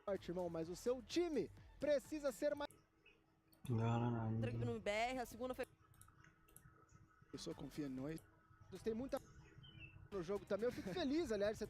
forte, irmão, mas o seu time precisa ser mais... No BR, a segunda foi... A pessoa confia em nós. Tem muita no jogo também, eu fico feliz, aliás, você...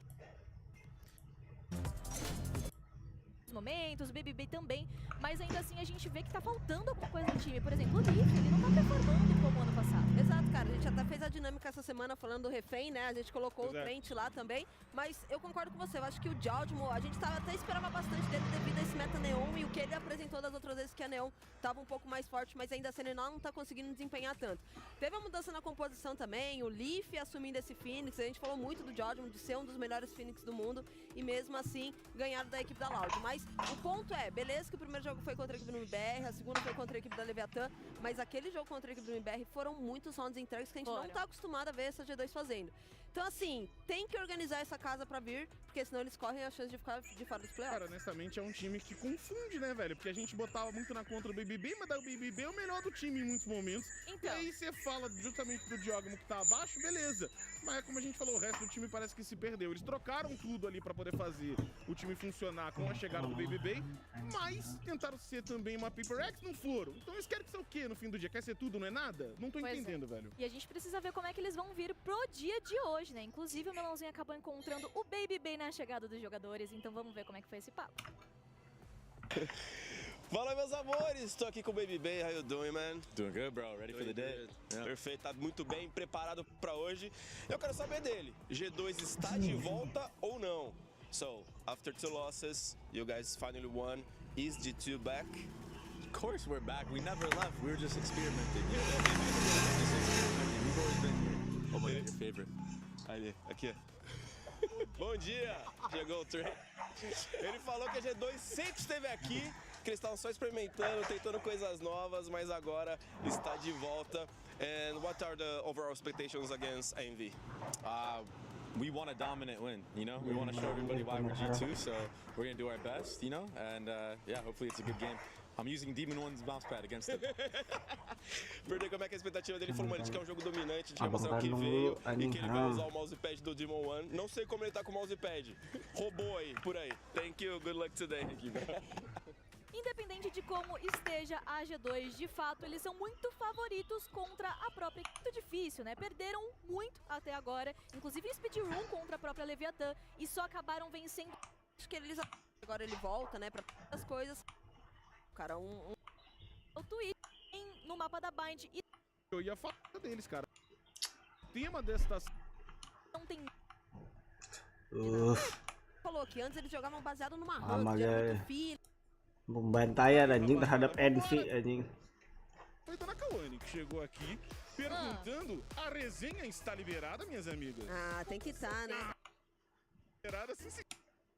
momentos, o BBB também, mas ainda assim a gente vê que tá faltando alguma coisa no time. Por exemplo, o Leaf, ele não tá performando como ano passado. Exato, cara, a gente até fez a dinâmica essa semana falando do refém, né? A gente colocou o Trent lá também, mas eu concordo com você, eu acho que o Jaldmo, a gente até esperava bastante dele devido a esse meta Neon e o que ele apresentou das outras vezes que a Neon tava um pouco mais forte, mas ainda assim ele não tá conseguindo desempenhar tanto. Teve a mudança na composição também, o Leaf assumindo esse Phoenix, a gente falou muito do Jaldmo, de ser um dos melhores Phoenix do mundo e mesmo assim ganharam da equipe da Loud, mas o ponto é, beleza que o primeiro jogo foi contra a equipe do MBR, a segunda foi contra a equipe da Leviathan, mas aquele jogo contra a equipe do MBR foram muitos rounds entregues que a gente não tá acostumado a ver essa G2 fazendo. Então assim, tem que organizar essa casa pra vir, porque senão eles correm a chance de ficar de fora dos playoffs. Cara, honestamente é um time que confunde, né, velho? Porque a gente botava muito na contra do BBB, mas daí o BBB é o melhor do time em muitos momentos. Então. E aí você fala justamente do Diogmo que tá abaixo, beleza. Mas como a gente falou, o resto do time parece que se perdeu. Eles trocaram tudo ali pra poder fazer o time funcionar com a chegada do BBB, mas tentaram ser também uma Paper X, não foram. Então eles querem que ser o quê no fim do dia? Quer ser tudo, não é nada? Não tô entendendo, velho. E a gente precisa ver como é que eles vão vir pro dia de hoje, né? Inclusive o Melãozinho acabou encontrando o BBB na chegada dos jogadores, então vamos ver como é que foi esse papo. Fala, meus amores, tô aqui com o Baby Bay. How you doing, man? Doing good, bro. Ready for the day? Yeah. Perfeito, tá muito bem preparado pra hoje. Eu quero saber dele. G2 está de volta ou não? So, after 2 losses, you guys finally won. Is G2 back? Of course we're back. We never left. We were just experimenting. We've always been here. Oh my God, your favorite. Ali, aqui. Bom dia! Chegou o Trey. Ele falou que a G2 sempre esteve aqui, que eles estavam só experimentando, tentando coisas novas, mas agora está de volta. And what are the overall expectations against AMV? We want a dominant win, you know? We want to show everybody why we're G2, so we're going to do our best, you know? And yeah, hopefully it's a good game. I'm using Demon One's bounce pad against them. Perder como é que é a expectativa dele? Ele falou, mano, a gente quer um jogo dominante, a gente quer mostrar o que veio e que ele vai usar o mousepad do Demon One. Não sei como ele tá com o mousepad. Roubou aí, por aí. Thank you, good luck today. Independente de como esteja a G2, de fato, eles são muito favoritos contra a própria equipe. Muito difícil, né? Perderam muito até agora, inclusive em speedrun contra a própria Leviathan, e só acabaram vencendo. Acho que eles... Agora ele volta, né, pra as coisas. Cara, O Twitch no mapa da Bind e... Eu ia falar deles, cara. O tema desta... Não tem... Falou que antes eles jogavam baseado numa ramp, filho. Pembantaian anjing terhadap NC anjing. Foi Dona Kawane que chegou aqui perguntando, a resenha está liberada, minhas amigas? Ah, tem que estar, né? Liberada, sim, sim.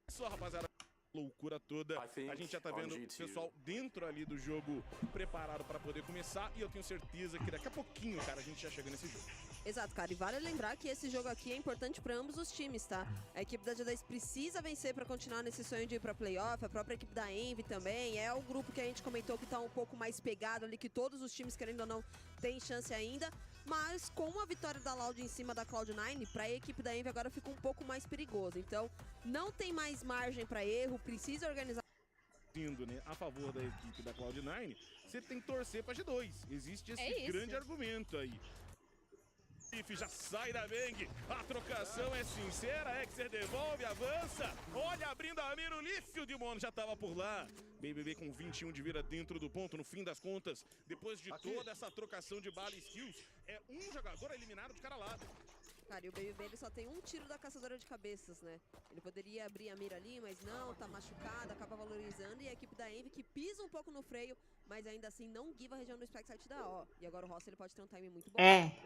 Só, rapaziada, loucura toda. A gente já tá vendo o pessoal dentro ali do jogo preparado para poder começar e eu tenho certeza que daqui a pouquinho, cara, a gente já chega nesse jogo. Exato, cara, e vale lembrar que esse jogo aqui é importante para ambos os times, tá? A equipe da G10 precisa vencer para continuar nesse sonho de ir pra playoff, a própria equipe da Envy também, é o grupo que a gente comentou que tá um pouco mais pegado ali, que todos os times, querendo ou não, têm chance ainda, mas com a vitória da Loud em cima da Cloud9, pra equipe da Envy agora fica um pouco mais perigoso, então não tem mais margem para erro, precisa organizar. Indo, né, a favor da equipe da Cloud9, você tem que torcer pra G2, existe esse grande argumento aí. Já sai da Bang, a trocação é sincera, Exer devolve, avança, olha abrindo a mira o Leaf, o Demon já tava por lá. BBB com 21 de vida dentro do ponto, no fim das contas, depois de toda essa trocação de bala e skills, é um jogador eliminado de cada lado. Cara, e o BBB ele só tem um tiro da caçadora de cabeças, né? Ele poderia abrir a mira ali, mas não, tá machucado, acaba valorizando. E a equipe da Envy que pisa um pouco no freio, mas ainda assim não give a região do Spike Site da O. E agora o Rossi ele pode ter um time muito bom.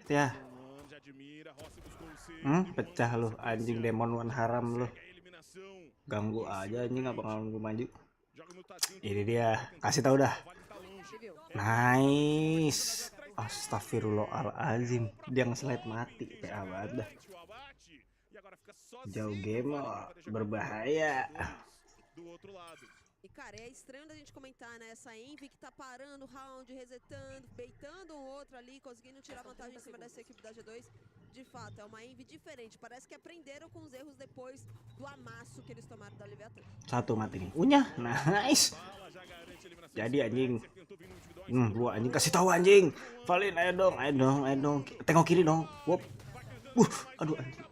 Ya. Já admira, Rossi buscou o C. Pecah lu anjing Demon One haram lu. Ganggu aja anjing apa ganggu maju. Ini dia, kasih tahu dah. Nice. Astagfirullahaladzim, dia nge-slide mati, PA banget dah. Jauh game berbahaya. E, cara, é estranho da gente comentar, né? Essa Envy que tá parando o round, resetando, beitando um outro ali, conseguindo tirar vantagem em cima dessa equipe da G2. De fato, é uma Envy diferente. Parece que aprenderam com os erros depois do amasso que eles tomaram da Leviathan. Satu mati nih. Unyah, nice. Jadi anjing. Gua anjing kasih tahu anjing. Valin, ayo dong, ayo dong, ayo dong. Tengok kiri dong. Wop. Aduh anjing.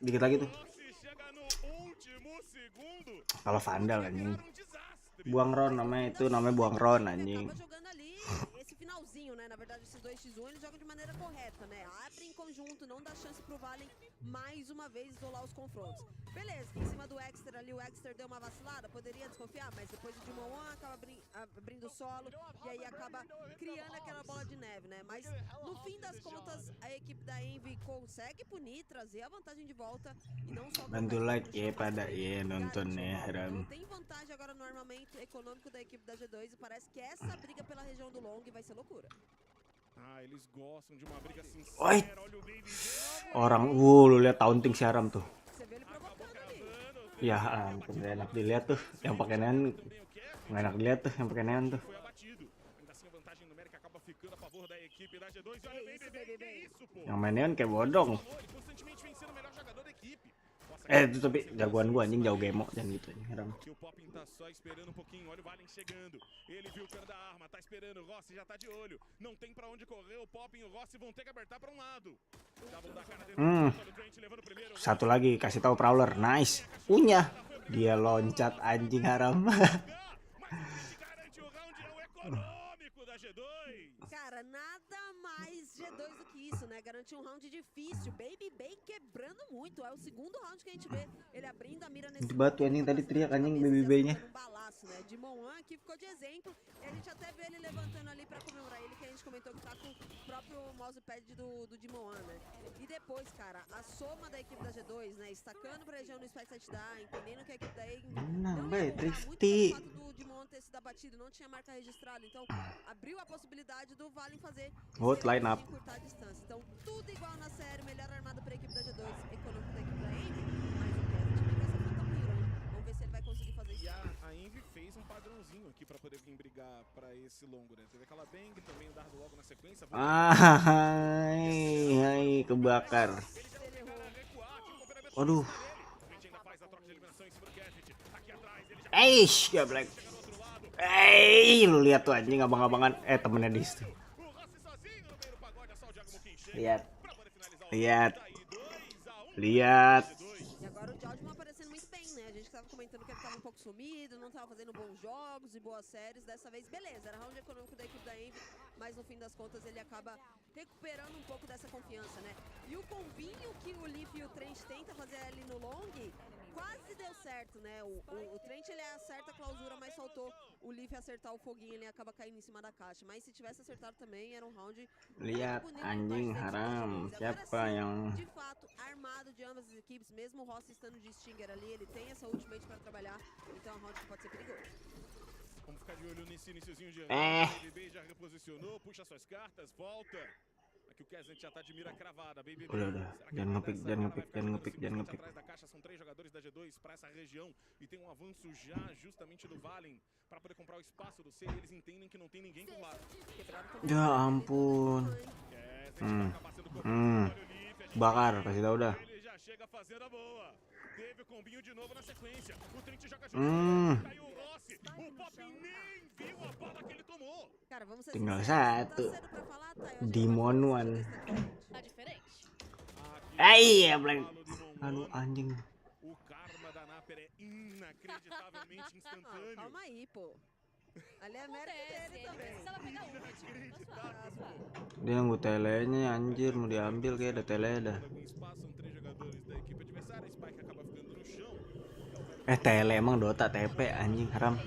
Dikit lagi tuh. Kalau Vandal anjing. Buang Ron namanya itu, namanya buang Ron anjing. Esse finalzinho, né? Na verdade, esses 2x1 eles jogam de maneira correta, né? Abrem em conjunto, não dá chance pro Valen mais uma vez isolar os confrontos. Beleza, em cima do Exter ali, o Exter deu uma vacilada, poderia desconfiar, mas depois o Demon One acaba abrindo o solo e aí acaba criando aquela bola de neve, né? Mas no fim das contas, a equipe da Envy consegue punir, trazer a vantagem de volta e não só... Bantu like ya pada ya nonton ya Ram. Tem vantagem agora no armamento econômico da equipe da G2 e parece que essa briga pela região do Long vai ser loucura. Ah, eles gostam de uma briga sincera. Oi. Orang, lu lihat taunting si Aram tuh. Ya ampun, gak enak dilihat tuh. Yang pakai neon, gak enak dilihat tuh yang pakai neon tuh. Yang main neon kayak bodong. Itu tapi jagoan gua anjing, jauh gemo jangan gitu anjing. Ram. Que o Popping tá só esperando um pouquinho, olha o Valen chegando. Ele viu o cano da arma, tá esperando, o Rossi já tá de olho. Não tem pra onde correr, o Popping e o Rossi vão ter que apertar pra um lado. Já vão dar cara dele, levando o primeiro. Satu lagi kasih tahu Prowler, nice. Unyah. Dia loncat anjing Haram. Cara, nada mais G2 do que isso, né? Garantir um round difícil. Baby Bay quebrando muito. É o segundo round que a gente vê ele abrindo a mira nesse... Batu anjing tadi teriak anjing Baby Bay-nya. Um balaço, né? Demon One aqui ficou de exemplo. E a gente até vê ele levantando ali pra comemorar ele, que a gente comentou que tá com o próprio mousepad do Demon One, né? E depois, cara, a soma da equipe da G2, né? Estacando pra região no Spike da, entendendo que a equipe da Envy não ia muito pelo fato do Demon One ter sido abatido, não tinha marca registrada. Então, abriu a possibilidade do Valen fazer outro line-up. Encurtar a distância. Então, tudo igual na série, melhor armado para a equipe da G2, econômico da equipe da Envy, mas o Kevin também quer ser fantampiro, hein? Vamos ver se ele vai conseguir fazer isso. E a Envy fez um padrãozinho aqui para poder vir brigar para esse longo, né? Teve aquela bang, também o dardo logo na sequência. Ai, kebakar. Waduh. Eish, gablek. Lu lihat tuh anjing abang-abangan temennya di situ. Lihat. E agora o Jaldman aparecendo muito bem, né? A gente tava comentando que ele tava um pouco sumido, não tava fazendo bons jogos e boas séries. Dessa vez, beleza, era round econômico da equipe da Envy, mas no fim das contas ele acaba recuperando um pouco dessa confiança, né? E o combinho que o Leaf e o Trent tenta fazer ali no long, quase deu certo, né? O Trent ele acerta a clausura, mas faltou o Leaf acertar o foguinho, ele acaba caindo em cima da caixa. Mas se tivesse acertado também, era um round... Lihat anjing Haram, siapa yang... De fato, armado de ambas as equipes, mesmo o Rossi estando de Stinger ali, ele tem essa ultimate pra trabalhar, então é um round que pode ser perigoso. Vamos ficar de olho nesse iniciozinho de round. O BB já reposicionou, puxa suas cartas, volta. Aqui o Kesnet já tá de mira cravada. BB. Udah. Jangan ngepick. Atrás da caixa são 3 jogadores da G2 para essa região e tem um avanço já justamente do Valen para poder comprar o espaço do C. E eles entendem que não tem ninguém por lado. Ya ampun. Bakar, kasih tahu dah. Ele já chega fazendo a boa. Teve o combinho de novo na sequência. O Trent joga junto. Caiu o Rossi. O Pop nem viu a bala que ele tomou. Cara, vamos ser Tinggal sinceros, satu. tá cedo pra falar, tá? Demon One. Tá diferente. Ya blank. Aduh anjing. O karma da Naper é inacreditavelmente instantâneo. Calma aí, pô. Ali é mérito dele Ele também. precisava pegar um. Tá suave. Dia nunggu telenya anjir, mau diambil kayak ada tele dah. Com espaço, são 3 jogadores da equipe adversária. Spike acaba ficando no chão. Tele emang Dota TP anjing Haram.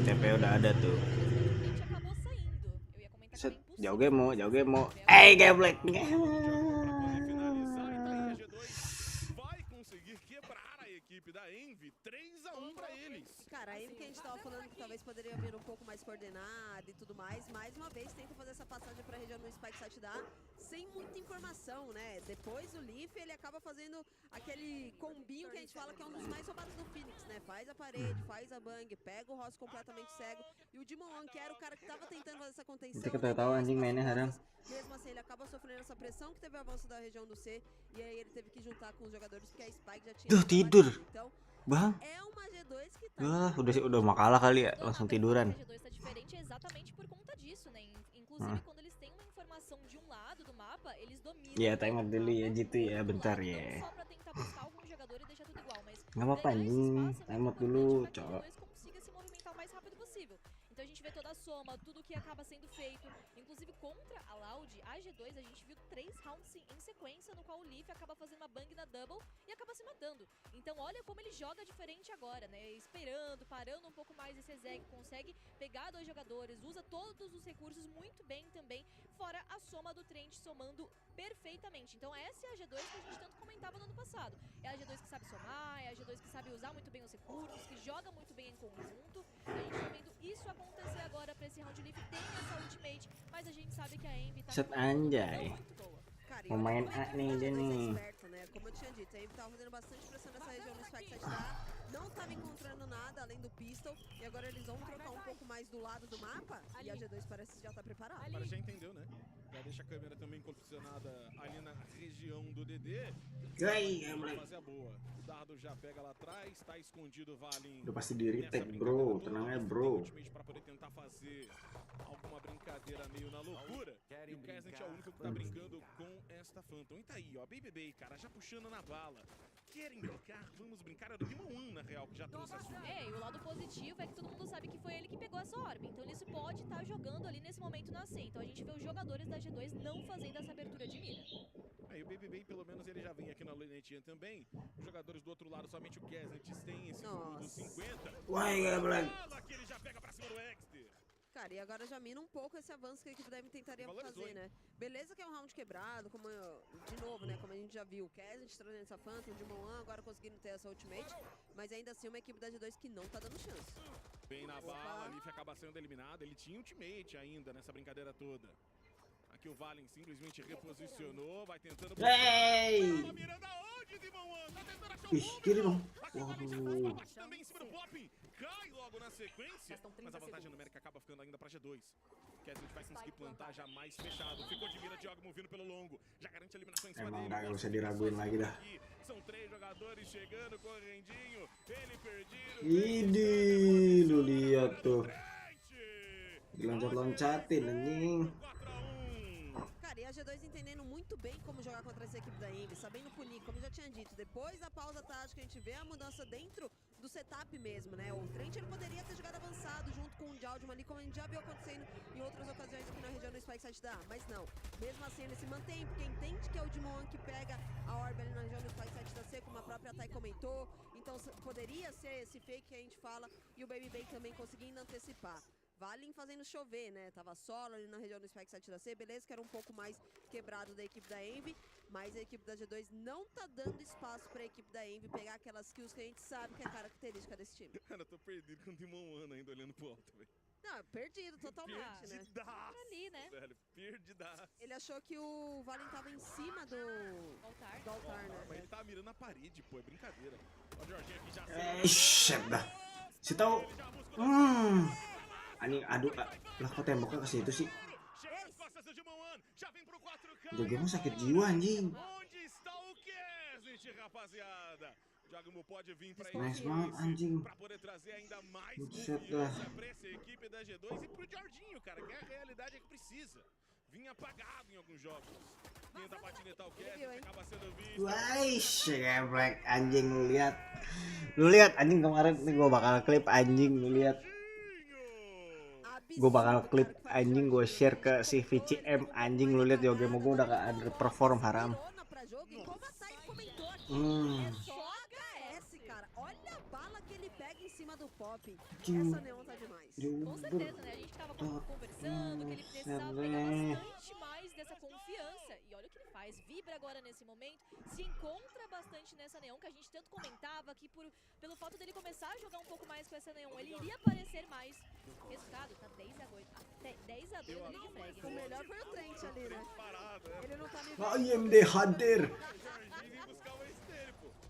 TP udah ada tuh. Ele acabou saindo. Eu ia comentar que Set, era jauh gemo. Gablek. Vai conseguir quebrar a equipe da Envy 3-1 para eles. Cara, a Envy que a gente tava falando que talvez poderia vir um pouco mais coordenado e tudo mais uma vez tenta fazer essa passagem pra região no Spike Site da sem muita informação, né? Depois o Leaf, ele acaba fazendo aquele combinho que a gente fala que é um dos mais roubados do Phoenix, né? Faz a parede, faz a bang, pega o Ross completamente cego, e o Demon, que era o cara que tava tentando fazer essa contenção, mesmo assim ele acaba sofrendo essa pressão que teve o avanço da região do C, e aí ele teve que juntar com os jogadores porque a Spike já tinha tidur. Então, Bang. é uma G2 que tá Udah makalah kali ya, langsung tiduran. A G2 tá diferente exatamente por conta disso, né? Inclusive, quando eles têm uma informação de um lado do mapa, eles dominam. Ya, timer dulu ya gitu ya, bentar Não ya. só pra tentar buscar algum jogador e deixar tudo igual, mas Nggak apa-apa ganhar esse anjing, espaço é timer muito dulu, importante pra que a cowok. G2 consiga se movimentar o mais rápido possível. Então a gente vê toda a soma, tudo que acaba sendo feito. Inclusive contra a Loud, a G2, a gente viu 3 rounds em sequência, no qual o Leaf acaba fazendo uma bang na double e acaba se matando. Então olha como ele joga diferente agora, né? Esperando, parando um pouco mais esse exec, consegue pegar 2 jogadores, usa todos os recursos muito bem também, fora a soma do Trent somando perfeitamente. Então essa é a G2 que a gente tanto comentava no ano passado. É a G2 que sabe somar, é a G2 que sabe usar muito bem os recursos, que joga muito bem em conjunto. A gente tá vendo isso acontecer agora pra esse round. Leaf tem essa ultimate, mas a gente sabe que a Envy tá Set com uma anjay. muito boa. Cara, Pemain A nih dia nih. esperta, né? Como eu tinha dito, a Envy tava fazendo bastante pressão nessa região no Spike Site da, não tava encontrando nada além do pistol, e agora eles vão trocar um pouco mais do lado do mapa, e a G2 parece que já tá preparada. Agora já entendeu, né? Já deixa a câmera também posicionada ali na região do DD. Vai fazer a boa. O Dardo já pega lá atrás, tá escondido o Valen. Udah pasti di retake bro, tenang ya bro. Para poder tentar fazer alguma brincadeira meio na loucura. E o Kesnet é o único que tá brincando com esta Phantom. E tá aí, ó, Baby, cara, já puxando na bala. Querem brincar? Vamos brincar. Era o Demon, na real, que já trouxe a sua. É, e o lado positivo é que todo mundo sabe que foi ele que pegou essa orbe. Então ele pode estar jogando ali nesse momento na C. Então a gente vê os jogadores da G2 não fazendo essa abertura de mira. E o Baby, pelo menos, ele já vem aqui na lanetinha também. Os jogadores do outro lado, somente o Kesnet tem esse furo dos 50. Uai, Black. Que ele já pega pra cima do Exter. Cara, e agora já mina um pouco esse avanço que a equipe da Envy tentaria fazer, né? Beleza que é um round quebrado, como de novo, né? Como a gente já viu, o Kesnet trazendo essa Phantom, o Demon agora conseguindo ter essa ultimate, mas ainda assim uma equipe da G2 que não tá dando chance. Bem na bala, Leaf acaba sendo eliminado, ele tinha ultimate ainda nessa brincadeira toda. Aqui o Valen simplesmente reposicionou, vai tentando... Ei! Tá mirando aonde, Demon? Tá tentando achar o Ih, kiri dong. Waduh. Também em cima do Popping, cai logo na sequência, mas a vantagem numérica acaba ficando ainda pra G2. Kesnet vai conseguir plantar já mais fechado, ficou de mira, Diogo movendo pelo longo, já garante a eliminação em cima Emang dele. nggak usah diraguin lagi dah. São 3 jogadores chegando, correndinho, ele perdido. Ini lu lihat tuh. Diloncat-loncatin anjing. Cara, e a G2 entendendo muito bem como jogar contra essa equipe da Envy, sabendo punir, como eu já tinha dito. Depois da pausa tática, a gente vê a mudança dentro do setup mesmo, né? O Trent ele poderia ter jogado avançado junto com o Jaldman ali, como a gente já viu acontecendo em outras ocasiões aqui na região do Spike Site da, mas não. Mesmo assim, ele se mantém, porque entende que é o Demon que pega a orbe ali na região do Spike Site da C, como a própria Thay comentou. Então poderia ser esse fake que a gente fala, e o Baby também conseguindo antecipar. Valen fazendo chover, né? Tava solo ali na região do Spike 7 da C, beleza que era um pouco mais quebrado da equipe da Envy, mas a equipe da G2 não tá dando espaço pra equipe da Envy pegar aquelas kills que a gente sabe que é característica desse time. Cara, eu tô perdido com o Demon ainda olhando pro alto, velho. Não, perdido totalmente, né? Ali, né? Velho, perdidaço. Ele achou que o Valen tava em cima do altar, né? Mas ele tava mirando na parede, pô, é brincadeira. Ó, o Jorginho aqui já... Ixh, dah. Si tahu. Anjing, aduh, lah kok temboknya ke situ sih? Jogi mah sakit jiwa anjing. Onde está o Kesnet, rapaziada? Jogmo pode vir pra Nice banget anjing. pra poder trazer ainda mais Buset confiança pra essa equipe da G2 e pro Jorginho, cara, que é a realidade que precisa. Vinha apagado em alguns jogos. Tenta patinetar o Kesnet, acaba sendo visto. Wais, geblek anjing, lu lihat. Lu lihat anjing kemarin nih gua bakal klip anjing, lu lihat. Gue bakal klip anjing, gue share ke si VCM anjing, lu lihat Yogemo gue udah gak underperform haram. Olha a bala que ele pega em cima do Pop. Essa Neon tá demais. Com certeza, né? A gente tava conversando que ele precisava pegar bastante mais ter essa confiança. E olha o que ele faz, vibra agora nesse momento, se encontra bastante nessa Neon, que a gente tanto comentava que pelo fato dele começar a jogar um pouco mais com essa Neon, ele iria aparecer mais. Resultado, tá 10-2 na linha de frag. O melhor foi o Trent ali, né? Ele não tá me vendo. I am the hunter.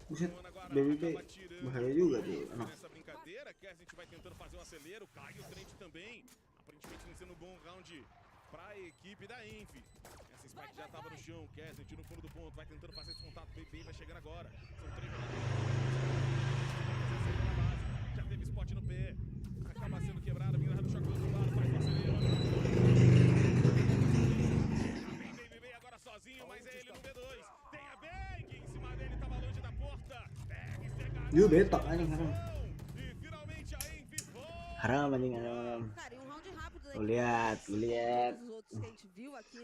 Buset, BBB bahaya juga tuh. Nessa brincadeira, Kessler vai tentando fazer um acelero, cai o Trent também. Aparentemente não sendo um bom round pra equipe da Envy. Essa Spike já tava no chão, Kessler no fundo do ponto, vai tentando fazer esse contato, BB vai chegando agora. São 3 jogadores. Já teve spot no pé. Acaba sendo quebrado, vem do choque do outro lado, faz o acelero. Vem BB agora sozinho, mas é ele no B2. Tem a Bang em cima dele, tava longe da porta. Dia betok anjing haram. Haram anjing haram. Cara, e um round rápido da Lihat. os outros que a gente viu aqui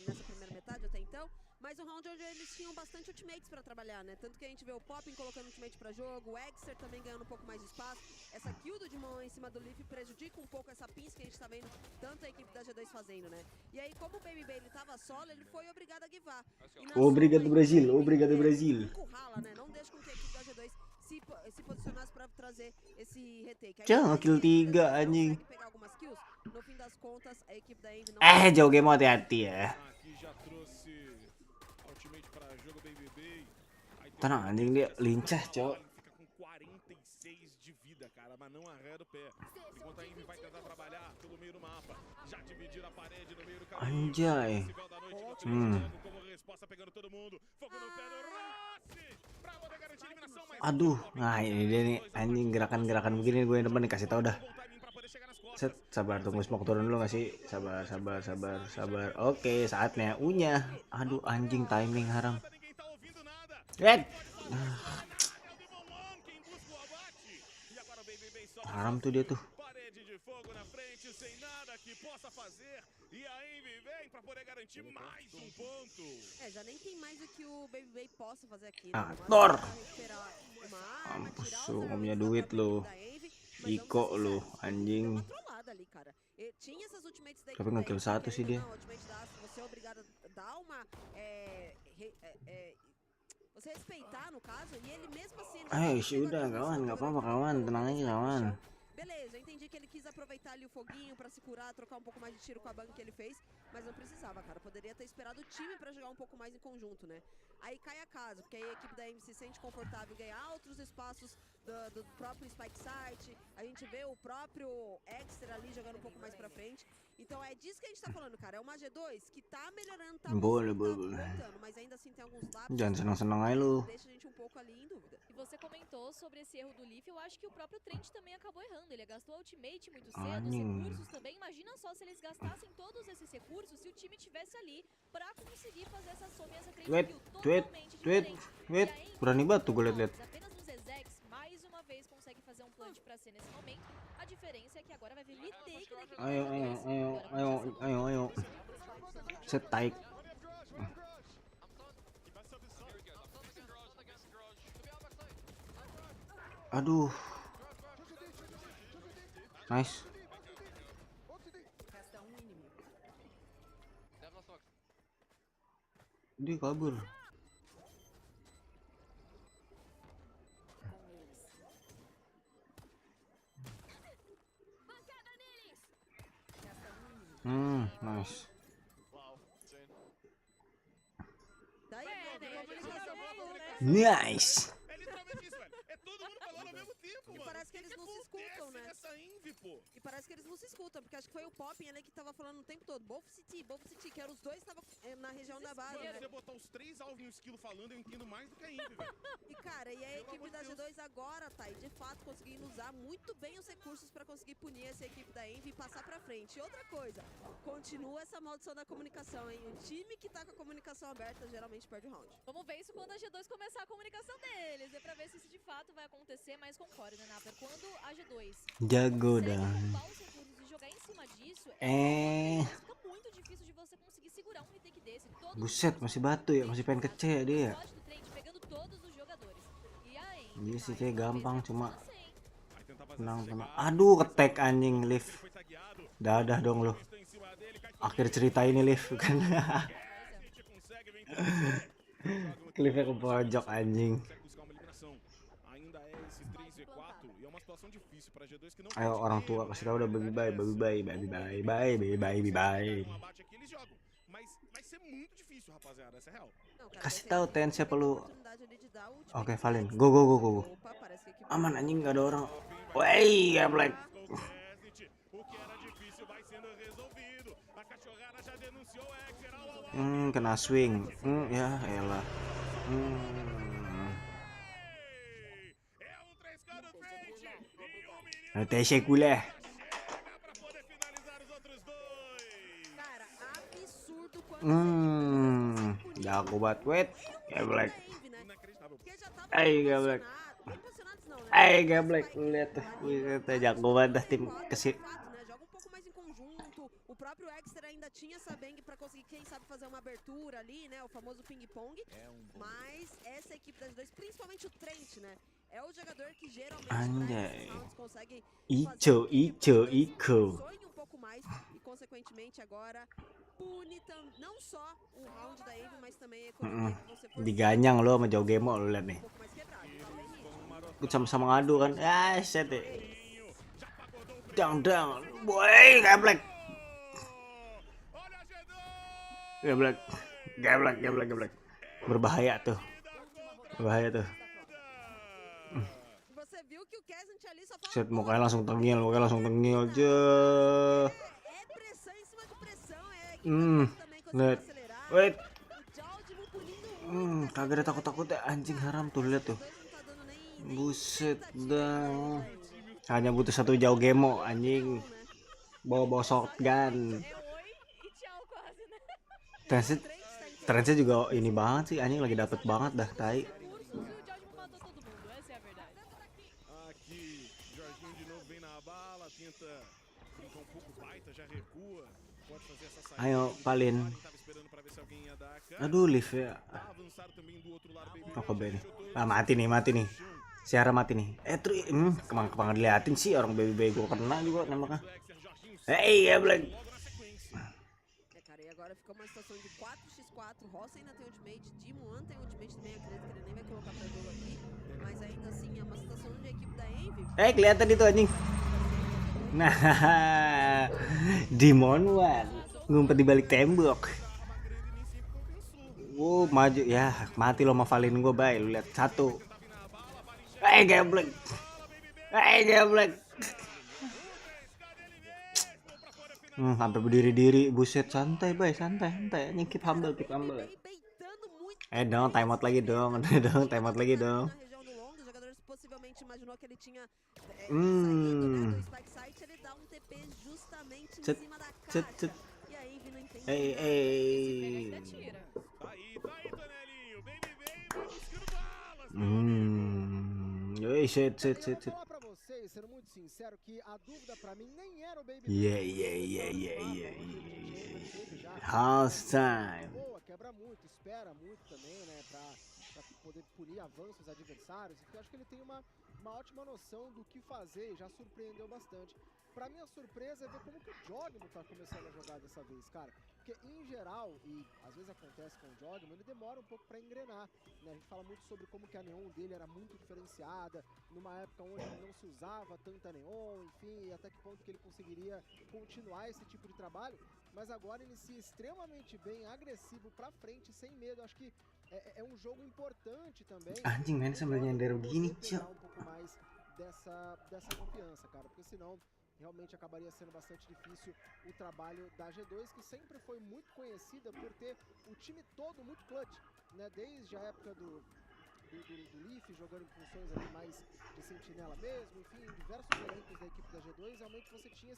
nessa primeira metade até então, mas um round onde eles tinham bastante ultimates pra trabalhar, né? Tanto que a gente vê o Poppin colocando ultimate pra jogo, o Exer também ganhando um pouco mais de espaço. Essa kill do Dimon em cima do Leaf prejudica um pouco essa pinça que a gente tá vendo tanto a equipe da G2 fazendo, né? E aí, como o Baby ele tava solo, ele foi obrigado a givar. Obrigado Brasil, obrigado Brasil. Encurrala, né? Não deixa com que a equipe da G2 se posicionasse pra trazer esse retake. Jangan kill 3 anjing. Pegar algumas kills, no fim das contas, a equipe da Envy não Jauh game hati-hati ya. Aqui já trouxe ultimate para jogo BBB. Tenang anjing, dia lincah, cok. Fica com 46 de vida, cara, mas não arreda o pé. Enquanto a Envy vai tentar trabalhar pelo meio do mapa. Já dividiram a parede no meio do caminho. Anjay. Como resposta pegando todo mundo. Fogo no pé do Rossi. Pra poder garantir a eliminação, mas Aduh, nah ini dia nih anjing gerakan-gerakan begini gue demen dikasih tau dah. Set, sabar tunggu smoke turun dulu gak sih? Sabar. Oke, saatnya unyah. Aduh anjing timing haram. Red. Haram tuh dia tuh. parede de fogo na frente, sem nada que possa fazer. E a Envy vem pra poder garantir mais um ponto. Já nem tem mais o que o Baby Bay possa fazer aqui. Ah, Thor. Mampus lu, gak punya duit lu. Iko lu, anjing. Tapi nge-kill 1 sih dia. Você é obrigado a dar uma você respeitar no caso, e ele mesmo assim... Udah kawan, nggak apa-apa kawan, tenang aja kawan. Beleza, eu entendi que ele quis aproveitar ali o foguinho pra se curar, trocar um pouco mais de tiro com a bang que ele fez, mas não precisava, cara. Poderia ter esperado o time pra jogar um pouco mais em conjunto, né? Aí cai a casa, porque aí a equipe da MC se sente confortável em ganhar outros espaços do próprio Spike Site. A gente vê o próprio Extra ali jogando um pouco mais pra frente. Então é disso que a gente tá falando, cara. É uma G2 que tá melhorando, tá voltando, mas ainda assim tem alguns lapsos. Jangan senang-senang aja lu. Deixa a gente um pouco ali em dúvida. E você comentou sobre esse erro do Leaf, eu acho que o próprio Trent também acabou errando. Ele gastou a ultimate muito cedo, os recursos também. Imagina só se eles gastassem todos esses recursos, se o time tivesse ali pra conseguir fazer essa soma e essa trade kill totalmente diferente. Berani banget tuh gue liat-liat. Apenas nos Execs, mais uma vez consegue fazer um plant pra ser nesse momento. A diferença é que agora vai vir retake da equipe. Ayo. Set taik. Aduh. Nice. Dia kabur. Nice. Nice. É literalmente isso, velho. É todo mundo falando ao mesmo tempo, mano. E parece que eles não se escutam, né? Envy, pô. E parece que eles não se escutam, porque acho que foi o Poppin ali que tava falando o tempo todo. Both City, que eram os dois que estavam na região da base. Se você botar os 3 alvos no esquilo falando, eu entendo mais do que a Envy, velho. E cara, e a equipe da G2 agora tá aí, de fato, conseguindo usar muito bem os recursos pra conseguir punir essa equipe da Envy e passar pra frente. E outra coisa, continua essa maldição da comunicação, hein? O time que tá com a comunicação aberta geralmente perde o round. Vamos ver isso quando a G2 começar a comunicação deles. É pra ver se isso de fato vai acontecer, mas concordo, né, Naper? Quando a G2 Jago dah. roubar os recursos e jogar em cima disso, fica muito difícil de você conseguir segurar um retake desse. Buset, masih batu ya, masih pengen kece dia. Pegando todos os jogadores. E aí, Iya sih kayak gampang cuma Vai tentar fazer tenang. essa chegada. Aduh, ketek anjing lift. Foi tagueado. Dadah dong lu. Em cima dele, cai akhir cerita ini Liv kan. Cliffnya ke pojok anjing. Ayo orang tua kasih tahu udah bye bye bye bye bye bye bye bye bye bye bye. Kasih tahu Ten siapa lu. Oke, Valen. Go go go go. Aman anjing nggak ada orang. Wey, ya Black. Kena swing. Ya elah. TC kuleh. Jago banget, wait. Ya Black. Gablek. Gablek. Lihat tuh. Jago banget tim kesini. O próprio Exter ainda tinha essa bang para conseguir, quem sabe, fazer uma abertura ali, né? O famoso ping-pong. Mas essa equipe das dois, principalmente o Trent, né? É o jogador que geralmente nesses rounds consegue Ico. sonha um pouco mais e, consequentemente, agora pune não só o round da Envy, mas também a economia que você for. Diganyang lo sama Jogemo lo lihat nih. Ikut sama-sama ngadu kan. Set deh. Down. Boy, gablek. Gablek. Berbahaya tuh. Set mukanya langsung tengil aja. Lihat. Wait. Kagak ada takut ya anjing haram tuh, lihat tuh. Buset dah. Hanya butuh satu jauh gemo anjing. Bawa shotgun. Trennya juga ini banget sih anjing, lagi dapet banget dah tai. Ayo Palin. Aduh Liv ya. Kobe nih. Mati nih. Siara mati nih. Kemang diliatin sih orang baby gua kena juga nembaknya. Ya Black. Agora fica uma situação de 4x4, Rossi ainda tem ultimate, Dimuan tem ultimate também, acredito que ele nem vai colocar pra jogo aqui, mas ainda assim é uma situação de equipe da Envy. Kelihatan itu anjing. Nah, Dimon One ngumpet di balik tembok. Maju ya, mati lo sama Valen gue, bay. Lu lihat satu. Gablek. Sampai berdiri-diri, buset, santai bay, santai. Ini keep humble. Dong, time out lagi dong. Cet. Shit. Sendo muito sincero, que a dúvida pra mim nem era o Baby. Half time. Boa, quebra muito, espera muito também, né, pra poder punir avanços adversários. Então acho que ele tem uma ótima noção do que fazer e já surpreendeu bastante. Pra minha surpresa é ver como que o Jogmo tá começando a jogar dessa vez, cara. Porque em geral, e às vezes acontece com o Jogmo, ele demora um pouco pra engrenar, né? A gente fala muito sobre como que a neon dele era muito diferenciada, numa época onde não se usava tanta neon, enfim, até que ponto que ele conseguiria continuar esse tipo de trabalho. Mas agora inicia extremamente bem, agressivo pra frente, sem medo. Acho que é um jogo importante também. Anjing main sambil nyender begini, Cok. Um pouco mais dessa confiança, cara, porque senão realmente acabaria sendo bastante difícil o trabalho da G2, que sempre foi muito conhecida por ter o time todo muito clutch, né? Desde a época do Leaf, jogando em funções ali mais de sentinela mesmo, enfim, em diversos elencos da equipe da G2, realmente você tinha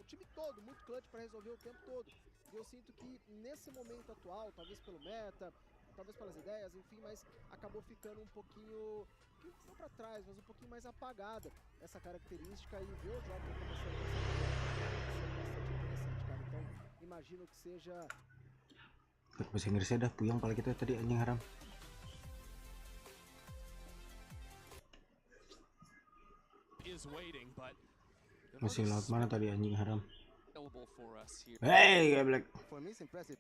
o time todo muito clutch para resolver o tempo todo. E eu sinto que nesse momento atual, talvez pelo meta, talvez pelas ideias, enfim, mas acabou ficando um pouquinho, não para trás, mas um pouquinho mais apagada essa característica, e ver o jogo começando a ser bastante interessante, cara. Então, imagino que seja... Bahasa Inggrisnya dah puyeng pala kita tadi anjing haram. Masih laut mana tadi anjing haram? For us here. Hey, Black. For me, it's impressive.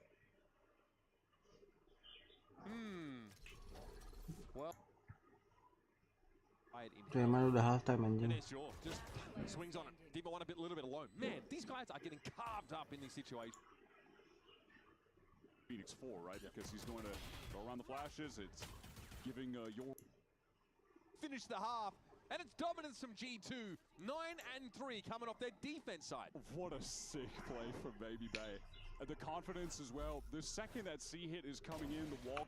Well, Emang udah half time and anjing. there's Jaw, just swings on it. Dima one a little bit alone. Man, these guys are getting carved up in this situation. Phoenix 4, right? Because he's going to go around the flashes. It's giving your Finish the half, and it's dominance from G2. 9 and 3 coming off their defense side. What a sick play from Baby Bay. And the confidence as well. The second that C hit is coming in, the wall.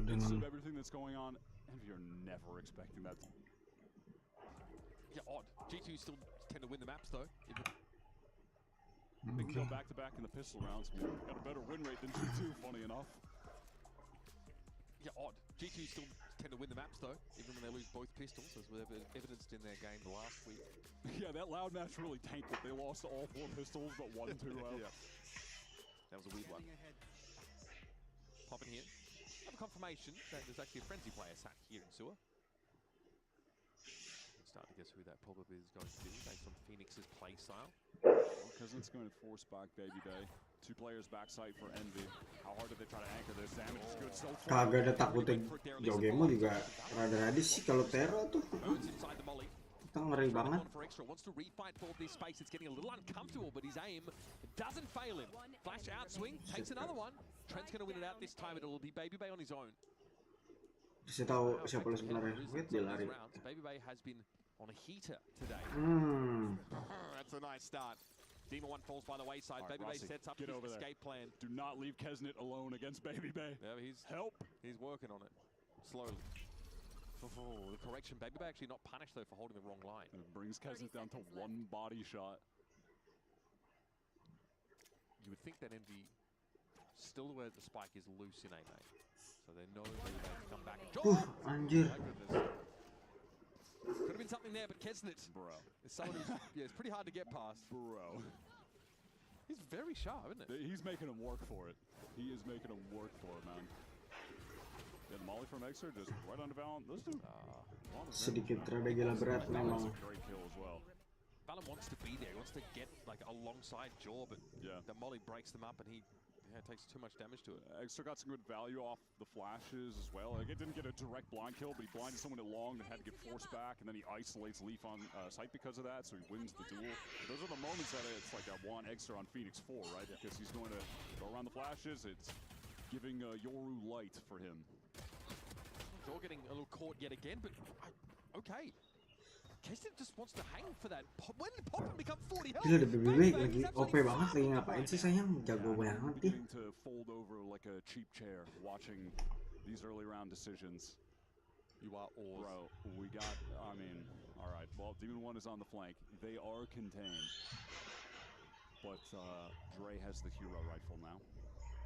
Midst of everything that's going on, and you're never expecting that. Yeah, odd. G2 still tend to win the maps though. They can go back to back in the pistol rounds. Got a better win rate than G2, funny enough. Yeah, odd. G2 still tend to win the maps though, even when they lose both pistols, as was evidenced in their game last week. Yeah, that loud match really tanked it. They lost all 4 pistols, but won 2 out. Yeah. That was a weird one. Pop in here. Have a confirmation that there's actually a frenzy player sat here in sewer. Start to guess who that probably is going to be based on Phoenix's play style. Because it's going to force back Baby Bay. 2 players backside for Envy. How hard did they try to anchor this? Damage is good so far. Kagak ada takutnya Jogemo juga rada-rada sih kalau Tero tuh. Kita ngeri banget. Wants to refight for this space. It's getting a little uncomfortable, but his aim doesn't fail him. Flash out swing, takes another one. Trent's going to win it out this time. It'll be Baby Bay on his own. Bisa tahu siapa lo sebenarnya. Wait, dia lari. Baby Bay has been on a heater today. That's a nice start. Dima 1 falls by the wayside. Right, Baby Rossi, Bay sets up his escape plan. Do not leave Kesnet alone against Baby Bay. Yeah, help. He's working on it slowly. Oh, the correction. Baby Bay actually not punished though for holding the wrong line. It brings Kesnet down to 1 body shot. You would think that Envy still aware that the spike is loose in A main, so they know Baby Bay to come back. Anjir. Could have been something there, but Kesnet, bro, is someone who's it's pretty hard to get past. Bro, he's very sharp, isn't it? He's making him work for it. He is making him work for it, man. Yeah, the molly from Exer just right on the balance. Those two. Sedikit rada gila berat memang. Great kill as well. Valen wants to be there. He wants to get like alongside Jaw, but yeah, the molly breaks them up, and he takes too much damage to it. Extra got some good value off the flashes as well. Like, it didn't get a direct blind kill, but he blinded someone along that had to get forced back, and then he isolates Leaf on site because of that, so he wins the duel. Those are the moments that it's like I want Extra on Phoenix 4, right? Because he's going to go around the flashes. It's giving Yoru light for him. Jaw getting a little caught yet again, but okay. Kesnet just wants to hang for that. When did Poppin become 40 health? Gila, BBB lagi OP banget, lagi ngapain sih sayang? Jago banget dia. To fold over like a cheap chair, watching these early round decisions. You are all. Bro, we got, I mean, all right. Well, Demon 1 is on the flank. They are contained. But Dre has the hero rifle now.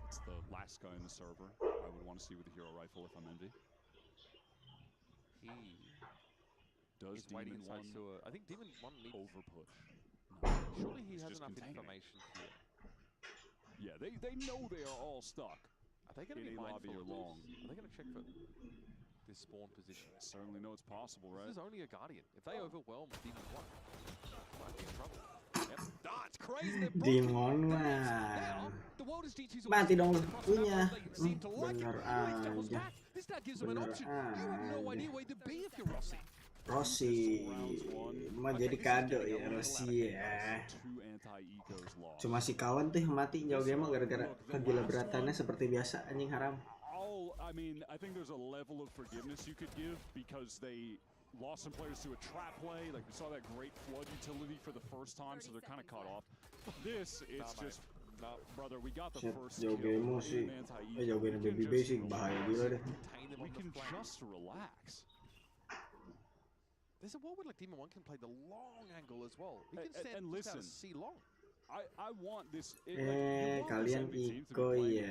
It's the last guy in the server I would want to see with the hero rifle if I'm Envy. Does Demon 1 I think Demon 1 needs over push? No. Surely he has enough information here. Yeah, they know they are all stuck. Are they going to be mindful of long? Are they going to check for this spawn position? I certainly know it's possible, right? This is only a Guardian. If they overwhelm Demon 1, might be in trouble. Yep. It's crazy. Demon 1. Mati dong lu. Punya. Bener aja. Bener aja. Rossi mah jadi kado ya Rossi ya. Cuma si kawan tuh mati jauh game gara-gara kegila beratannya seperti biasa anjing haram. I mean, I think there's a level of forgiveness you could give because they lost some players to a trap play. Like we saw that great flood utility for the first time, so they're kind of cut off. This is just brother, we got the first kill. Jauh sih. Jauh game baby basic bahaya gila deh. We can just relax. There's a world where like Demon 1 can play the long angle as well. He can stand and listen, C long. I want this. Kalian Iko ya.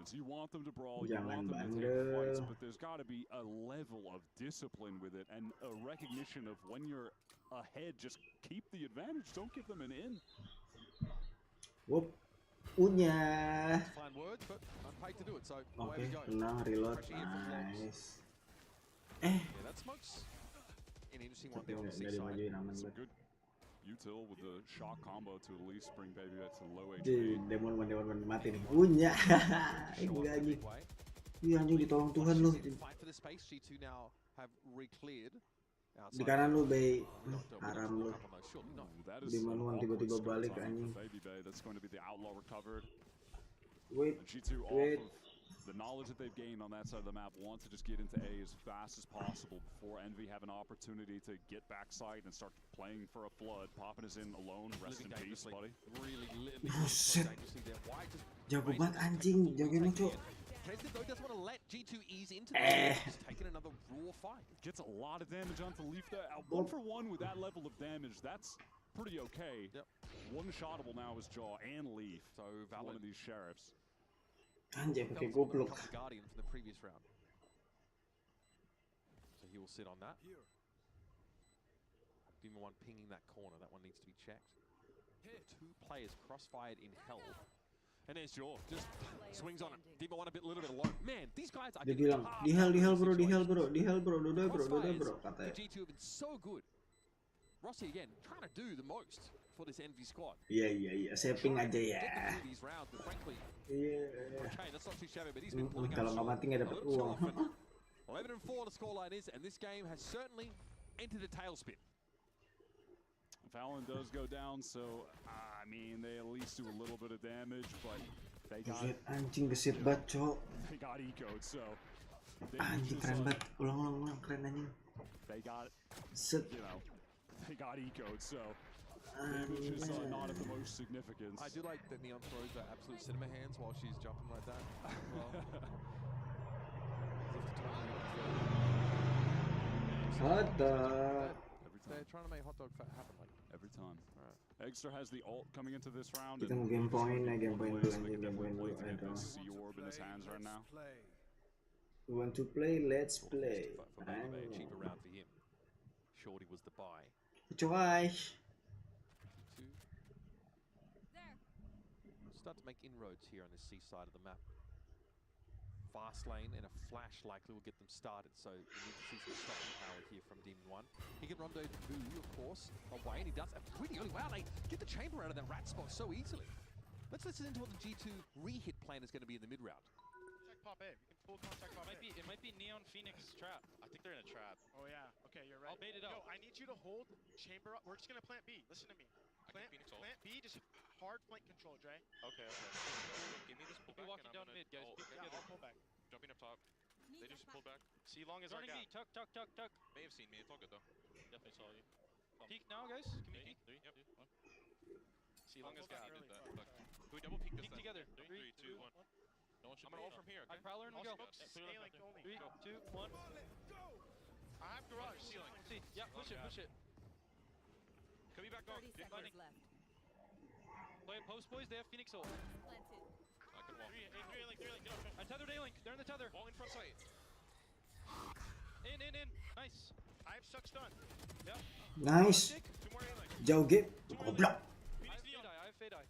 You want them to brawl, you want them to take fights, but there's got to be a level of discipline with it and a recognition of when you're ahead, just keep the advantage. Don't give them an in. Whoop. Punya. Fine words, but I'm paid to do it, so okay, tenang, reload. Nice. Yeah, that smokes. An interesting one there on the C side. Some good Util with the shock combo to at least bring Baby to low Di HP. Demon mati nih. Punya. Enggak anjing. Iya anjing ditolong Tuhan lu. Fight for the space. G2 now have re-cleared. Di kanan lu, Bay. Haram lu. That is Demon an tiba-tiba awkward balik start time anjing. for Baby Bay. That's going to be the outlaw recovered. Wait. G2 Wait. off of the knowledge that they've gained on that side of the map want to just get into A as fast as possible before Envy have an opportunity to get backside and start playing for a flood. Poppin is in alone. Rest in peace, buddy. Buset. Jago banget anjing. Jagain lu, Cok. Kesnet though doesn't want to let G2 ease into the He's taking another raw fight. Gets a lot of damage onto Leaf there. 1 for 1 with that level of damage. That's pretty okay. Yep. One-shottable now is Jaw and Leaf. So One Valid of these sheriffs. Anjay pakai comes goblok. the Guardian from the previous round. So he will sit on that. Demon 1 pinging that corner. That one needs to be checked. 2 players crossfired in hell. And there's Jaw. Just swings on it. Demon 1 little bit alone. Man, these guys are Dia bilang, di hell bro, dodoi bro, katanya. G2 have been so good. Rossi again, trying to do the most for this Envy squad. Iya, saving aja ya. These rounds, but frankly, Iya. okay, that's not too shabby, but he's been pulling Kalau nggak mati nggak dapat uang. 11-4 the scoreline is, and this game has certainly entered a tailspin. Fallon does go down, so I mean they at least do a little bit of damage, but they got Anjing gesit banget, Cok. they got ecoed, so Anjing keren banget. Ulang, keren anjing. they got Set. you know they got ecoed, so damage is not of the most significance. I do like that Neon throws her absolute cinema hands while she's jumping like that. Well, Hot dog. they're trying to make hot dog fat happen like Every time. Right. Eggster has the ult coming into this round. Kita mau game point dulu anjing, game point dulu. See orb in his hands right now. You want to play? Let's play. for Baby Bay, a cheaper round for him. Shorty was the buy. Coy. Start to make inroads here on the C side of the map. Fast lane and a flash likely will get them started, so we need to see some stopping power here from Demon 1. He can rondo Boo, of course, away, and he does that pretty early. Wow, they get the chamber out of that rat spot so easily. Let's listen into what the G2 re-hit plan is going to be in the mid-round. Check pop A. We can full contact pop A. It might be Neon Phoenix trap. I think they're in a trap. Oh yeah. Okay, you're right. I'll bait it out. Yo, I need you to hold chamber up. We're just gonna plant B. Listen to me. Plant B, just hard flank control, Dre. Okay. Give me this pullback. We'll be walking down mid, guys. Yeah, I'll pull back. Jumping up top. They just pulled back. C long is our gap. Tuck. May have seen me. It's all good though. Definitely saw you. Peek now, guys. Can we peek? 3, yep. 1. C long is gap. Can we double peek this then? Together. 3, 2, 1. No one should. I'm gonna ult from here. Okay? Prowler and we go. 3, 2, 1. I have garage. Ceiling. See. Yeah. Push it. Can we back off? 30 seconds left. Play post boys. They have Phoenix ult. I can walk. 3 link. Get up. I tethered A link. They're in the tether. Wall in front sight. In. Nice. I have suck stun. Yep. Nice. 2 more A link. Jauh game. Goblok. I have fade eye.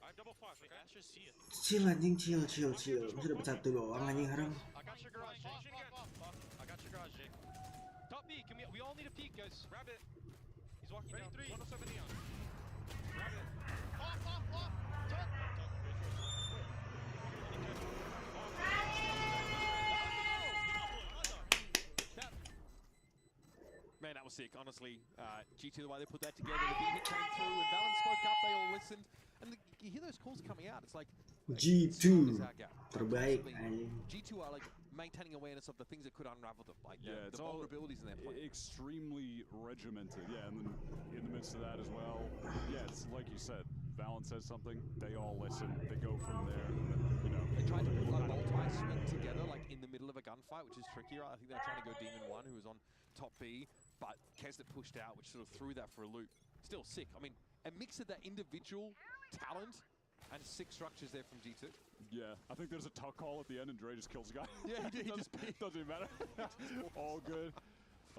I have double flash. Okay. Asher see it. Chill anjing, chill. Masih dapat 1 doang anjing haram. I got your garage, Jake. I got your garage, Jake. Top B, we all need a peek, guys. Rabbit. He's walking down. 107 Neon. Rabbit. Off. Tuck. Man, that was sick, honestly. G2, the way they put that together, the big hit came through, and Valen spoke up, they all listened. And you hear those calls coming out, it's like... G2 terbaik anjing. G2 are like maintaining awareness of the things that could unravel them, like the vulnerabilities in their play. Extremely regimented, yeah, and then in the midst of that as well, yeah, it's like you said, Valen says something, they all listen, they go from there, you know. They tried to put a multi-swing together, like in the middle of a gunfight, which is trickier. I think they're trying to go Demon 1, who was on top B, but Kesnet pushed out, which sort of threw that for a loop. Still sick. I mean, a mix of that individual talent and 6 structures there from G2. Yeah, I think there's a tuck call at the end and Dre just kills a guy. Yeah, he just doesn't even matter. All good.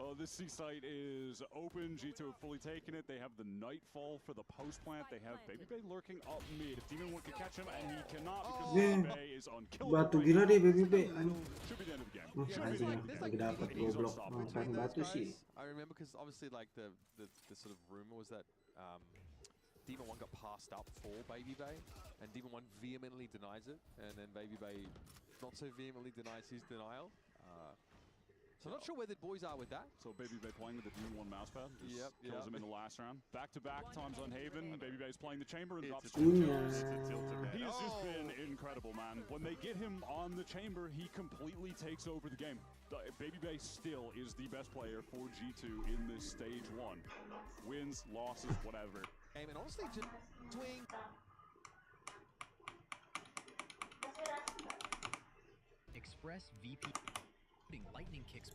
Oh, this C site is open. G2 have fully taken it. They have the Nightfall for the post plant. They have Baby Bay lurking up mid. If Demon 1 can catch him, and he cannot because Baby Bay is unkillable. Batu gila deh Baby Bay. Should be the end of the game. Lagi dapat goblok makan batu sih. I remember because obviously like the sort of rumor was that Demon 1 got passed up for Baby Bay, and Demon 1 vehemently denies it, and then Baby Bay not so vehemently denies his denial. So I'm not sure where the boys are with that. So Baby Bay playing with the Demon 1 mousepad. Kills him in the last round. Back-to-back times on Haven. Baby Bay's playing the chamber and drops 2 kills. He has just been incredible, man. When they get him on the chamber, he completely takes over the game. Baby Bay still is the best player for G2 in this stage 1. Wins, losses, whatever. And honestly, just swing. Express VP lightning kicks.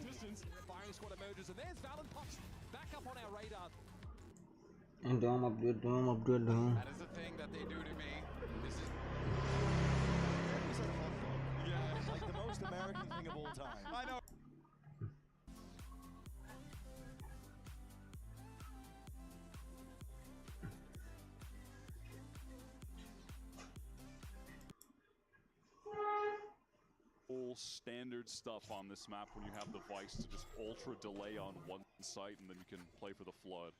Distance, firing squad emerges, and there's Valen pops back up on our radar. And dom update. That is the thing that they do to me. This is yeah, like the most American thing of all time. I know. All standard stuff on this map when you have the Vice to just ultra delay on one site and then you can play for the Flood.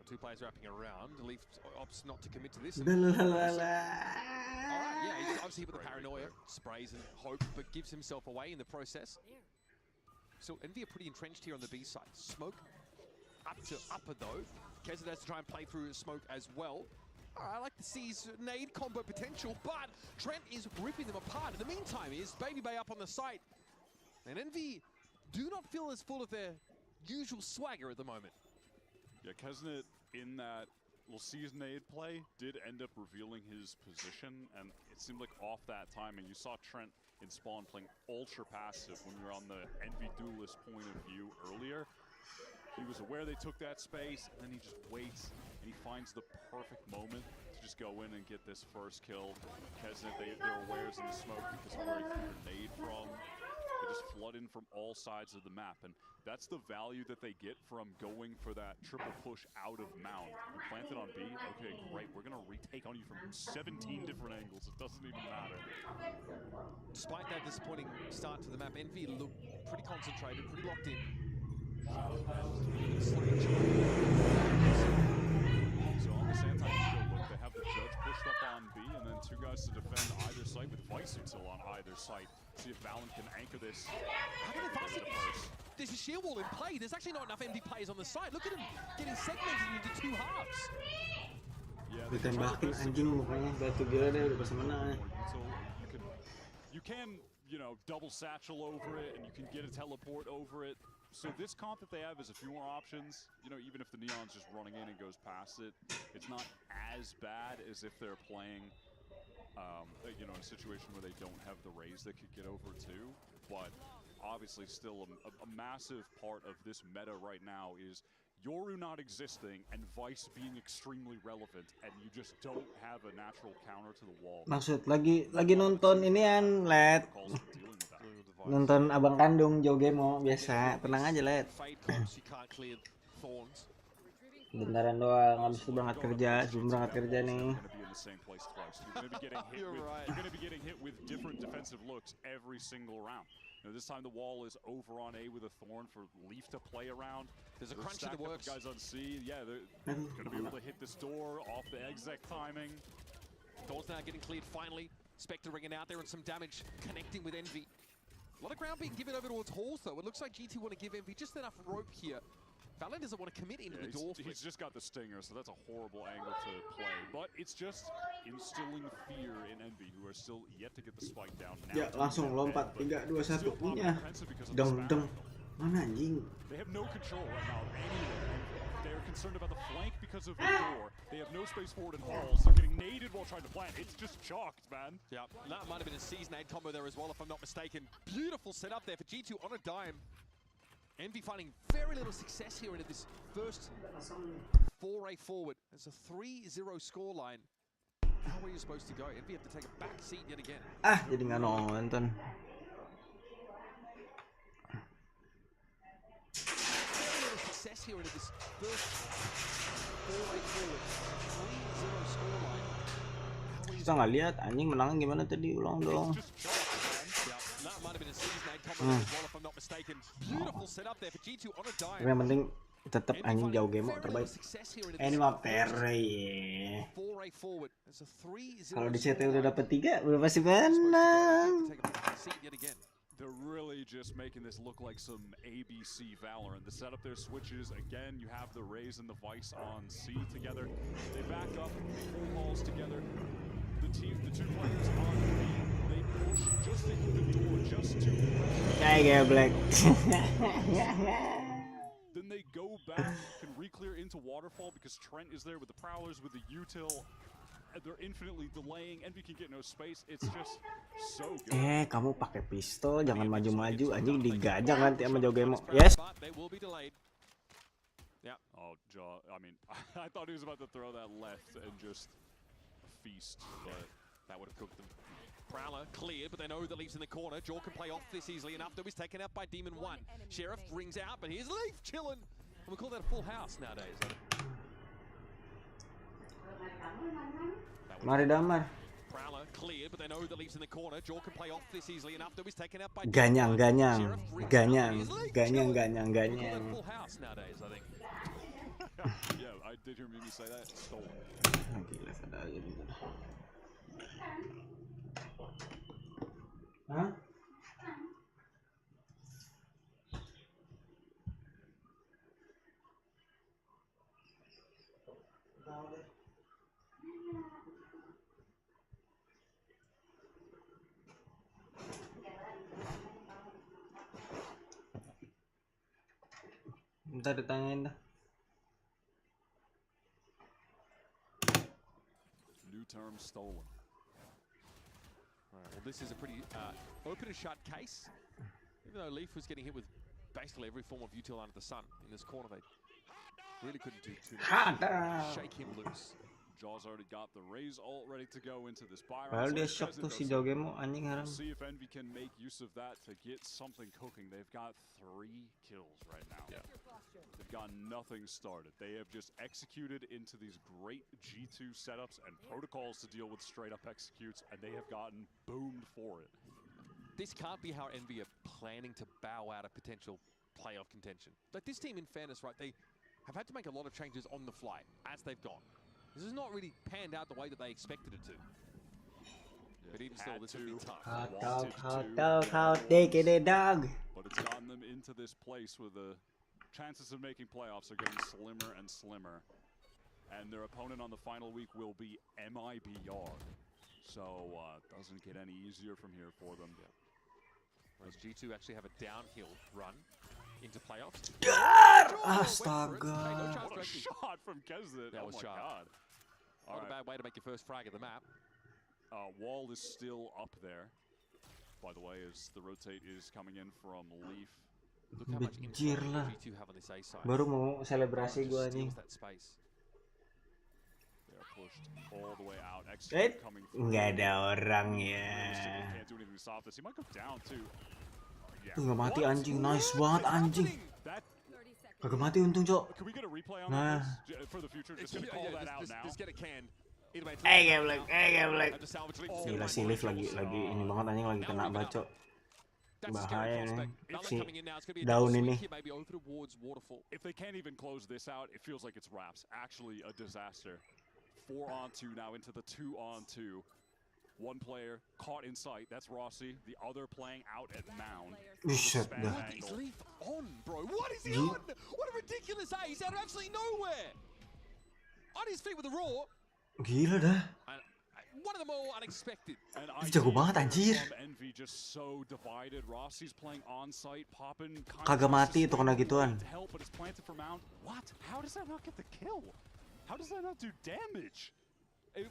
Two players wrapping around. Leaf opts not to commit to this. Alright, yeah, he's obviously with the paranoia, sprays and hope, but gives himself away in the process. So Envy are pretty entrenched here on the B side. Smoke up to upper though. Kezan has to try and play through smoke as well. I like to see his nade combo potential, but Trent is ripping them apart. In the meantime, is Baby Bay up on the site. And Envy do not feel as full of their usual swagger at the moment. Yeah, Kesnet in that we'll see his nade play did end up revealing his position, and it seemed like off that timing. You saw Trent in spawn playing ultra passive when we were on the Envy duelist point of view earlier. He was aware they took that space, and then he just waits, and he finds the perfect moment to just go in and get this first kill. Kesnet, they're aware in the smoke because of where he threw the nade from. They just flood in from all sides of the map, and that's the value that they get from going for that triple push out of Mound. You planted on B, okay, great. We're gonna retake on you from 17 different angles. It doesn't even matter. Despite that disappointing start to the map, Envy look pretty concentrated, pretty locked in. So on this anti-hero look, they have the Judge pushed up on B, and then 2 guys to defend either site with Vice until on either site. See if Valen can anchor this. How can they pass it? There's a shield wall in play. There's actually not enough Envy players on the side. Look at him getting segmented into 2 halves. Yeah, ditembakin anjing mukanya batu gila deh udah pas menang. You can, you know, double satchel over it, and you can get a teleport over it. So this comp that they have is a few more options. You know, even if the Neon's just running in and goes past it, it's not as bad as if they're playing, you know, in a situation where they don't have the Raze that could get over too. But obviously still a massive part of this meta right now is Yoru not existing and Vice being extremely relevant, and you just don't have a natural counter to the wall. Maksud lagi nonton inian, Led. Nonton abang kandung Jogemo biasa, tenang aja, Led. Bentaran doang, habis itu berangkat kerja, sebelum berangkat kerja nih. You're gonna be getting hit with different defensive looks every single round. You know, this time the wall is over on A with a Thorn for Leaf to play around. There's a crunch in the works. Guys on C, yeah, they're gonna be able to hit this door off the exec timing. Door's now getting cleared finally. Spectre ringing out there and some damage connecting with Envy. A lot of ground being given over towards Halls though. It looks like GT want to give Envy just enough rope here. Valen doesn't want to commit into the door. He's just got the stinger, so that's a horrible angle to play. But it's just instilling fear in Envy, who are still yet to get the spike down. Ya, langsung lompat 3, 2, 1 punya. Deng. Mana anjing? They have no control right now anywhere. They're concerned about the flank because of the door. They have no space forward in Halls. They're getting naded while trying to plant. It's just chalked, man. Yeah, that might have been a C's nade combo there as well, if I'm not mistaken. Beautiful setup there for G2 on a dime. Envy finding very little success here into this first foray forward. It's a 3-0 scoreline. How are you supposed to go? Envy have to take a back seat yet again. Jadi nggak nonton. success here into this first four-way forward. 3-0 scoreline. Kita nggak lihat anjing menangnya gimana tadi, ulang dong. Yang penting tetap anjing jauh game terbaik. Ini mah pere ya. Kalau di CT udah dapet 3 udah pasti menang. They're really just making this look like some ABC Valorant. They set up their switches again. You have the Raze and the Vice on C together. They back up, they pull balls together. The two players on B, they push just into the door, just to. Kayak black. Then they go back, can re-clear into Waterfall because Trent is there with the Prowlers, with the util. They're infinitely delaying. Envy can get no space. It's just so good. Kamu pakai pistol, jangan maju-maju anjing, digajang nanti sama jauh game. Yes. Oh, Jaw. I mean, I thought he was about to throw that left and just feast, but that would have cooked them. Prowler cleared, but they know the Leaf's in the corner. Jaw can play off this easily enough, though he's taken out by Demon 1. Sheriff rings out, but here's Leaf chilling. And we call that a full house nowadays. Mari damar. Prowler cleared, but they know the Leaf's in the corner. Jaw can play off this easily enough, though he's taken out by Ganyang. full house nowadays, I think. Yeah, I did hear Mimi say that. Stolen. Hah? Ntar ditanyain dah. New term stolen. All right, well, this is a pretty open and shut case. Even though Leaf was getting hit with basically every form of util under the sun in this corner, they really couldn't do too much. Shake him loose. Jaw's already got the Raze ult ready to go into this Byron. Padahal dia shock tuh si jauh game anjing haram. See if Envy can make use of that to get something cooking. They've got 3 kills right now. Yeah. They've got nothing started. They have just executed into these great G2 setups and protocols to deal with straight up executes, and they have gotten boomed for it. This can't be how Envy are planning to bow out of potential playoff contention. Like this team, in fairness, right, they have had to make a lot of changes on the fly as they've gone. This has not really panned out the way that they expected it to. But even still, this would be tough. How take it, dog. But it's gotten them into this place where the chances of making playoffs are getting slimmer and slimmer. And their opponent on the final week will be MIBR. So it doesn't get any easier from here for them. Yeah. Whereas G2 actually have a downhill run into playoffs. Astaga. What a shot from Keznit. That was my sharp. God. Not a bad way to make your first frag of the map. Wall is still up there, by the way, as the rotate is coming in from Leaf. Look how much Bejir lah. G2 have on this A side. Baru mau selebrasi gua anjing. They're pushed all the way out. Coming nggak ada orang ya. Can't do anything to stop this. He might go down too. Nggak mati anjing, nice banget anjing. Kagak mati untung, Cok. Nah. Geblek. Gila si Leaf lagi ini banget anjing, lagi kena bacok. Bahaya nih si daun ini. If they can't even close this out, it feels like it's wraps. Actually a disaster. 4-on-2 now into the 2-on-2. One player caught in sight. That's Rossi. The other playing out at Mound. Shut up. What is Leaf on, bro? What is he on? What a ridiculous A. He's out of absolutely nowhere. On his feet with a roar. Gila dah. One of them all unexpected. Jago banget anjir. Envy just so divided. Rossi's playing on site, popping. Kagak mati itu kena gituan. Help, but it's planted for Mound. What? How does that not get the kill? How does that not do damage?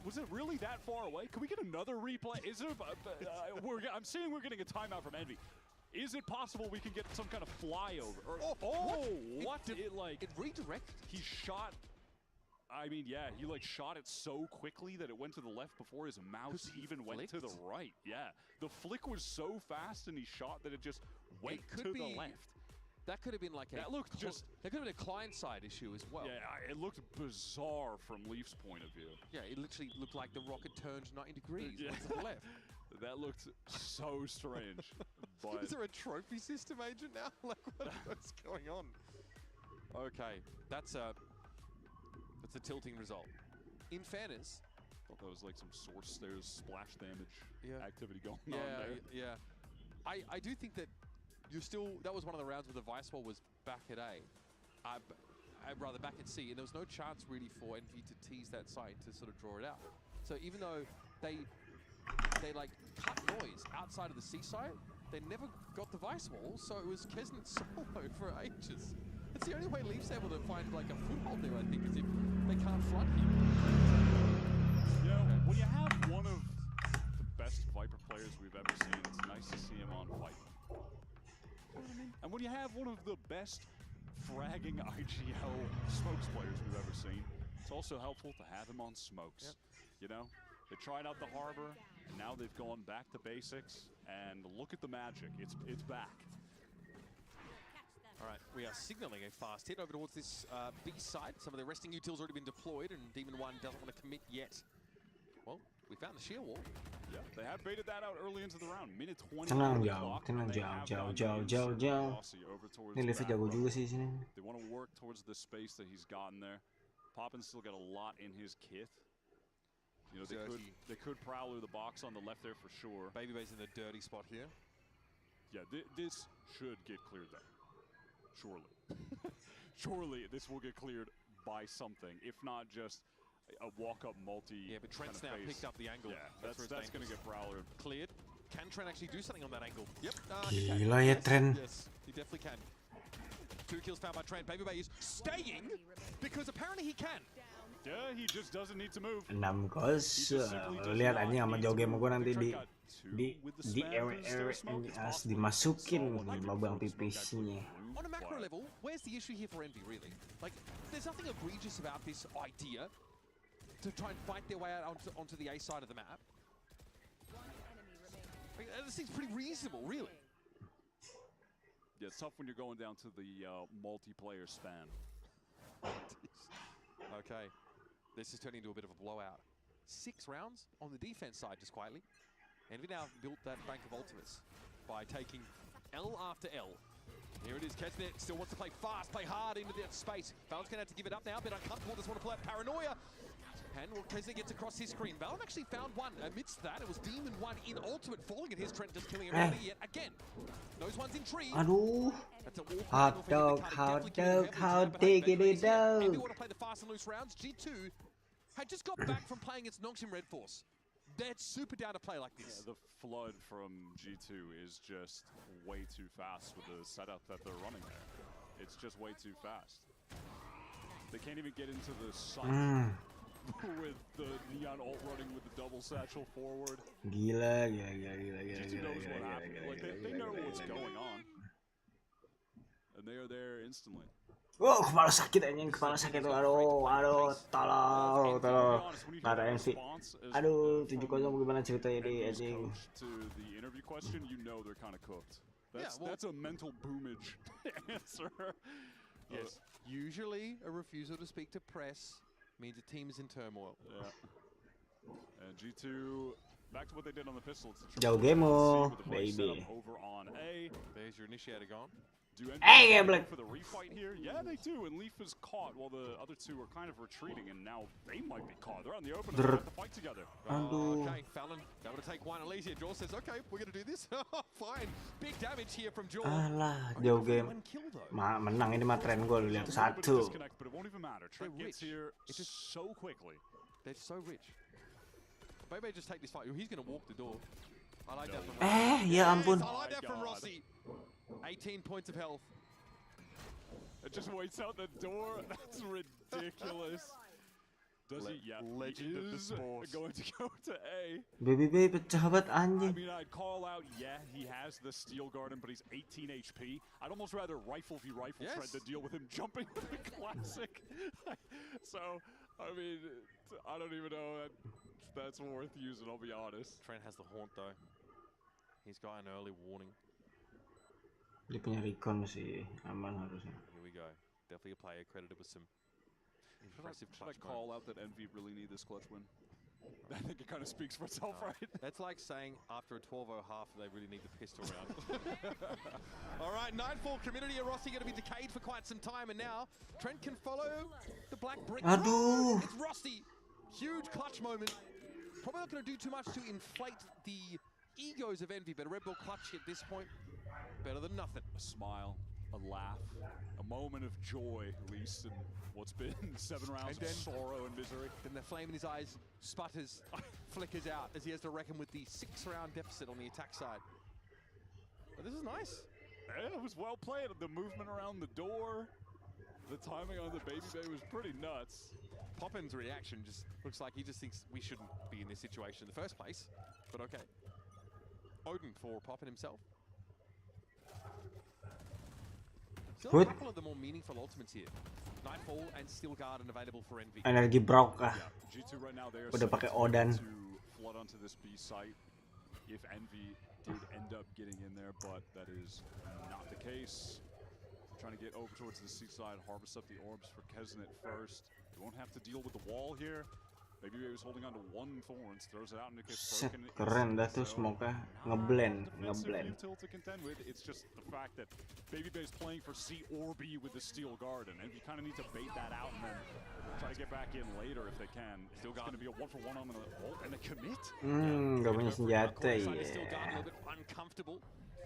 Was it really that far away? Can we get another replay? Is there? I'm seeing we're getting a timeout from Envy. Is it possible we can get some kind of flyover? What? It redirected. He shot. I mean, yeah, he like shot it so quickly that it went to the left before his mouse even went to the right. Yeah, the flick was so fast and he shot that it just went to the left. That could have been like that looked just. That could have been a client-side issue as well. Yeah, it looked bizarre from Leaf's point of view. Yeah, it literally looked like the rocket turned 90 degrees Yeah. to the left. That looked so strange. But is there a trophy system agent now? Like, what's going on? Okay, that's a tilting result. In fairness, thought that was like some source. There's splash damage activity going on there. Yeah. I do think that that was one of the rounds where the Vice Wall was back at A. Rather back at C, and there was no chance really for Envy to tease that site to sort of draw it out. So even though they like cut noise outside of the C site, they never got the Vice Wall, so it was Kesnet solo for ages. It's the only way Leaf's able to find like a foothold there, I think, is if they can't flood him. You know, when you have one of the best Viper players we've ever seen, it's nice to see him on Viper. You know what I mean? And when you have one of the best fragging IGL smokes players we've ever seen, it's also helpful to have him on smokes. Yep. You know, they tried out the Harbor, and now they've gone back to basics, and look at the magic. It's back. All right, we are signaling a fast hit over towards this B side. Some of the resting utils already been deployed, and Demon 1 doesn't want to commit yet. Well, we found the shear wall. Yeah, they have baited that out early into the round. Minute 20. Tenang jauh. Ini Leafnya jago juga sih sini. They want to work towards the space that he's gotten there. Poppin's still got a lot in his kit. You know, they could prowler the box on the left there for sure. Baby Bay's in the dirty spot here. Yeah, this should get cleared there. Surely. Surely this will get cleared by something, if not just a walk-up multi. Yeah, but Trent's now picked up the angle. Yeah, that's going to get prowlered. Cleared. Can Trent actually do something on that angle? Yep. Gila ya Trent. Yes, he definitely can. 2 kills found by Trent. Baby Bay is staying because apparently he can. Yeah, he just doesn't need to move. 6 goals. Lihat aja sama jauh game gue nanti di dimasukin di babang pipisnya. On a macro level, where's the issue here for Envy, really? Like, there's nothing egregious about this idea to try and fight their way out onto the A side of the map. Like, this seems pretty reasonable, really. Yeah, it's tough when you're going down to the multiplayer span. Okay, this is turning into a bit of a blowout. 6 rounds on the defense side, just quietly. Envy now built that bank of ultimates by taking L after L. Here it is, Kesnet still wants to play fast, play hard into that space. Val's going to have to give it up now, a bit uncomfortable, doesn't want to play out Paranoia. And Kesnet gets across his screen. Val actually found one amidst that. It was Demon 1 in ultimate, falling at his Trent, just killing everybody yet again. Those ones in tree. Aduh. Hot dog, how digging it down. If you want to play the fast and loose rounds, G2 had just got back from playing its Nongshim Red Force. They're super down to play like this. Yeah, the flood from G2 is just way too fast with the setup that they're running there. It's just way too fast. They can't even get into the site with the Neon ult running with the double satchel forward. Gila. G2 knows what happened. Like, they know what's going on. And they are there instantly. Wow, kepala sakit anjing, kepala sakit. Aduh, tolong. Nggak ada NV. Aduh, 7-0 gimana ceritanya di anjing. To the interview question, you know they're kind of cooked. That's a mental boomage answer. Yes. Usually, a refusal to speak to press means a team is in turmoil. Yeah. And G2, back to what they did on the pistol. Jauh game, baby. Over on A. There's your initiator gone. Hey, Black. For the refight here? Yeah, they do. And Leaf is caught while the other two are kind of retreating, and now they might be caught. They're on the open and they have to fight together. Okay, Fallon, able to take one. Elysia, Jaw says, okay, we're going to do this. Fine. Big damage here from Jaw. Alah, jauh game. Menang ini mah tren gue, lihat 1. But it won't even matter. Trent gets here so quickly. They're so rich. Bebe just take this fight. He's going to walk the door. I like that from Rossi. Ya ampun. I like that from Rossi. 18 points of health. It just waits out the door. That's ridiculous. Does he? Yeah, legend of the sport. Going to go to A. BBB pecah banget anjing. I mean, I'd call out, yeah, he has the Steel Garden, but he's 18 HP. I'd almost rather rifle v rifle Trent than deal with him jumping with the classic. So, I mean, I don't even know that that's worth using, I'll be honest. Trent has the haunt though. He's got an early warning. Dia punya recon sih, aman harusnya. Here we go. Definitely a player credited with some impressive Should I clutch call moments. out that Envy really need this clutch win? I think it kind of speaks for itself, right? That's like saying after a 12-0 half they really need the pistol round. All right, Nightfall community of Rossi going to be decayed for quite some time, and now Trent can follow the black brick. Aduh. It's Rossi. Huge clutch moment. Probably not going to do too much to inflate the egos of Envy, but a Red Bull clutch at this point, better than nothing. A smile, a laugh, a moment of joy, at least, in what's been 7 rounds of sorrow and misery. Then the flame in his eyes sputters, flickers out as he has to reckon with the 6-round deficit on the attack side. But this is nice. Yeah, it was well played. The movement around the door, the timing on the baby bay was pretty nuts. Poppin's reaction just looks like he just thinks we shouldn't be in this situation in the first place, but okay. Odin for Poppin himself. Still a couple of the more meaningful ultimates here. Nightfall and Steel Garden available for Envy. Energi Brock ah. G2 right now, they are Udah pakai set Odan. to flood onto this B site if Envy did end up getting in there, but that is not the case. Trying to get over towards the seaside, harvest up the orbs for Kesnet first. They won't have to deal with the wall here. Maybe he was holding on to one thorns, throws it out and it gets Set, broken. keren dah tuh smoke ngeblend. To contend with. It's just the fact that Baby Bay is playing for C or B with the Steel Garden, and you kind of need to bait that out and then try to get back in later if they can. Steel Garden to be a 1-for-1 on the ult and a commit. Gak punya senjata ya. Steel Garden a little bit uncomfortable.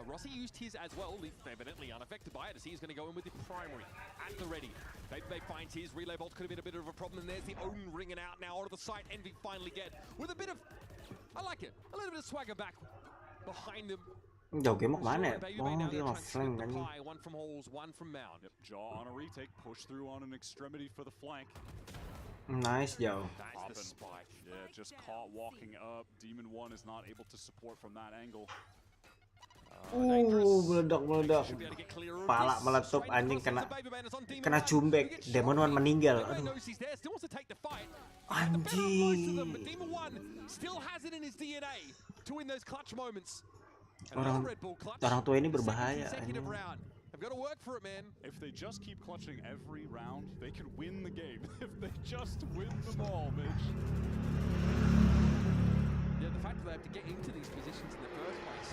Rossi used his as well, evidently unaffected by it, as he's going to go in with the primary at the ready. Baby finds his, relay bolt could have been a bit of a problem, and there's the Odin ringing out now onto the site. Envy finally get with a bit of, I like it, a little bit of swagger back behind them. Jauh game mana ya? Oh dia nge-flank kan. One from Halls, one from Mound. Yep, jaw on a retake, push through on an extremity for the flank. Nice jauh. That's the spike. Yeah, just caught walking up. Demon 1 is not able to support from that angle. Meledak. Pala meletup anjing kena cumbek. Demon One meninggal. Aduh. Anjing. Orang tua ini berbahaya. If they just keep clutching every round, they can win the game. If they just win them all, Mitch. Yeah, the fact that they have to get into these positions in the first place.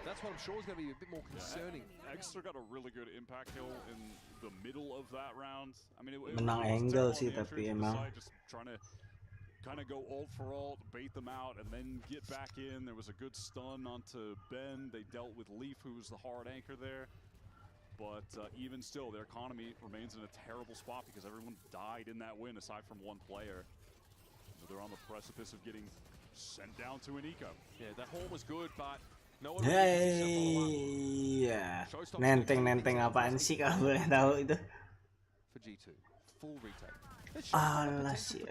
That's what I'm sure is going to be a bit more concerning. Extra got a really good impact kill in the middle of that round. I mean, it menang angle sih tapi emang. Just trying to kind of go ult for ult, bait them out, and then get back in. There was a good stun onto Ben. They dealt with Leaf, who was the hard anchor there. But even still, their economy remains in a terrible spot because everyone died in that win aside from one player. So they're on the precipice of getting sent down to an eco. Yeah, that horn was good, but Iya, nenteng apaan sih kalau boleh tahu itu? For G2, full retake. Alas ya.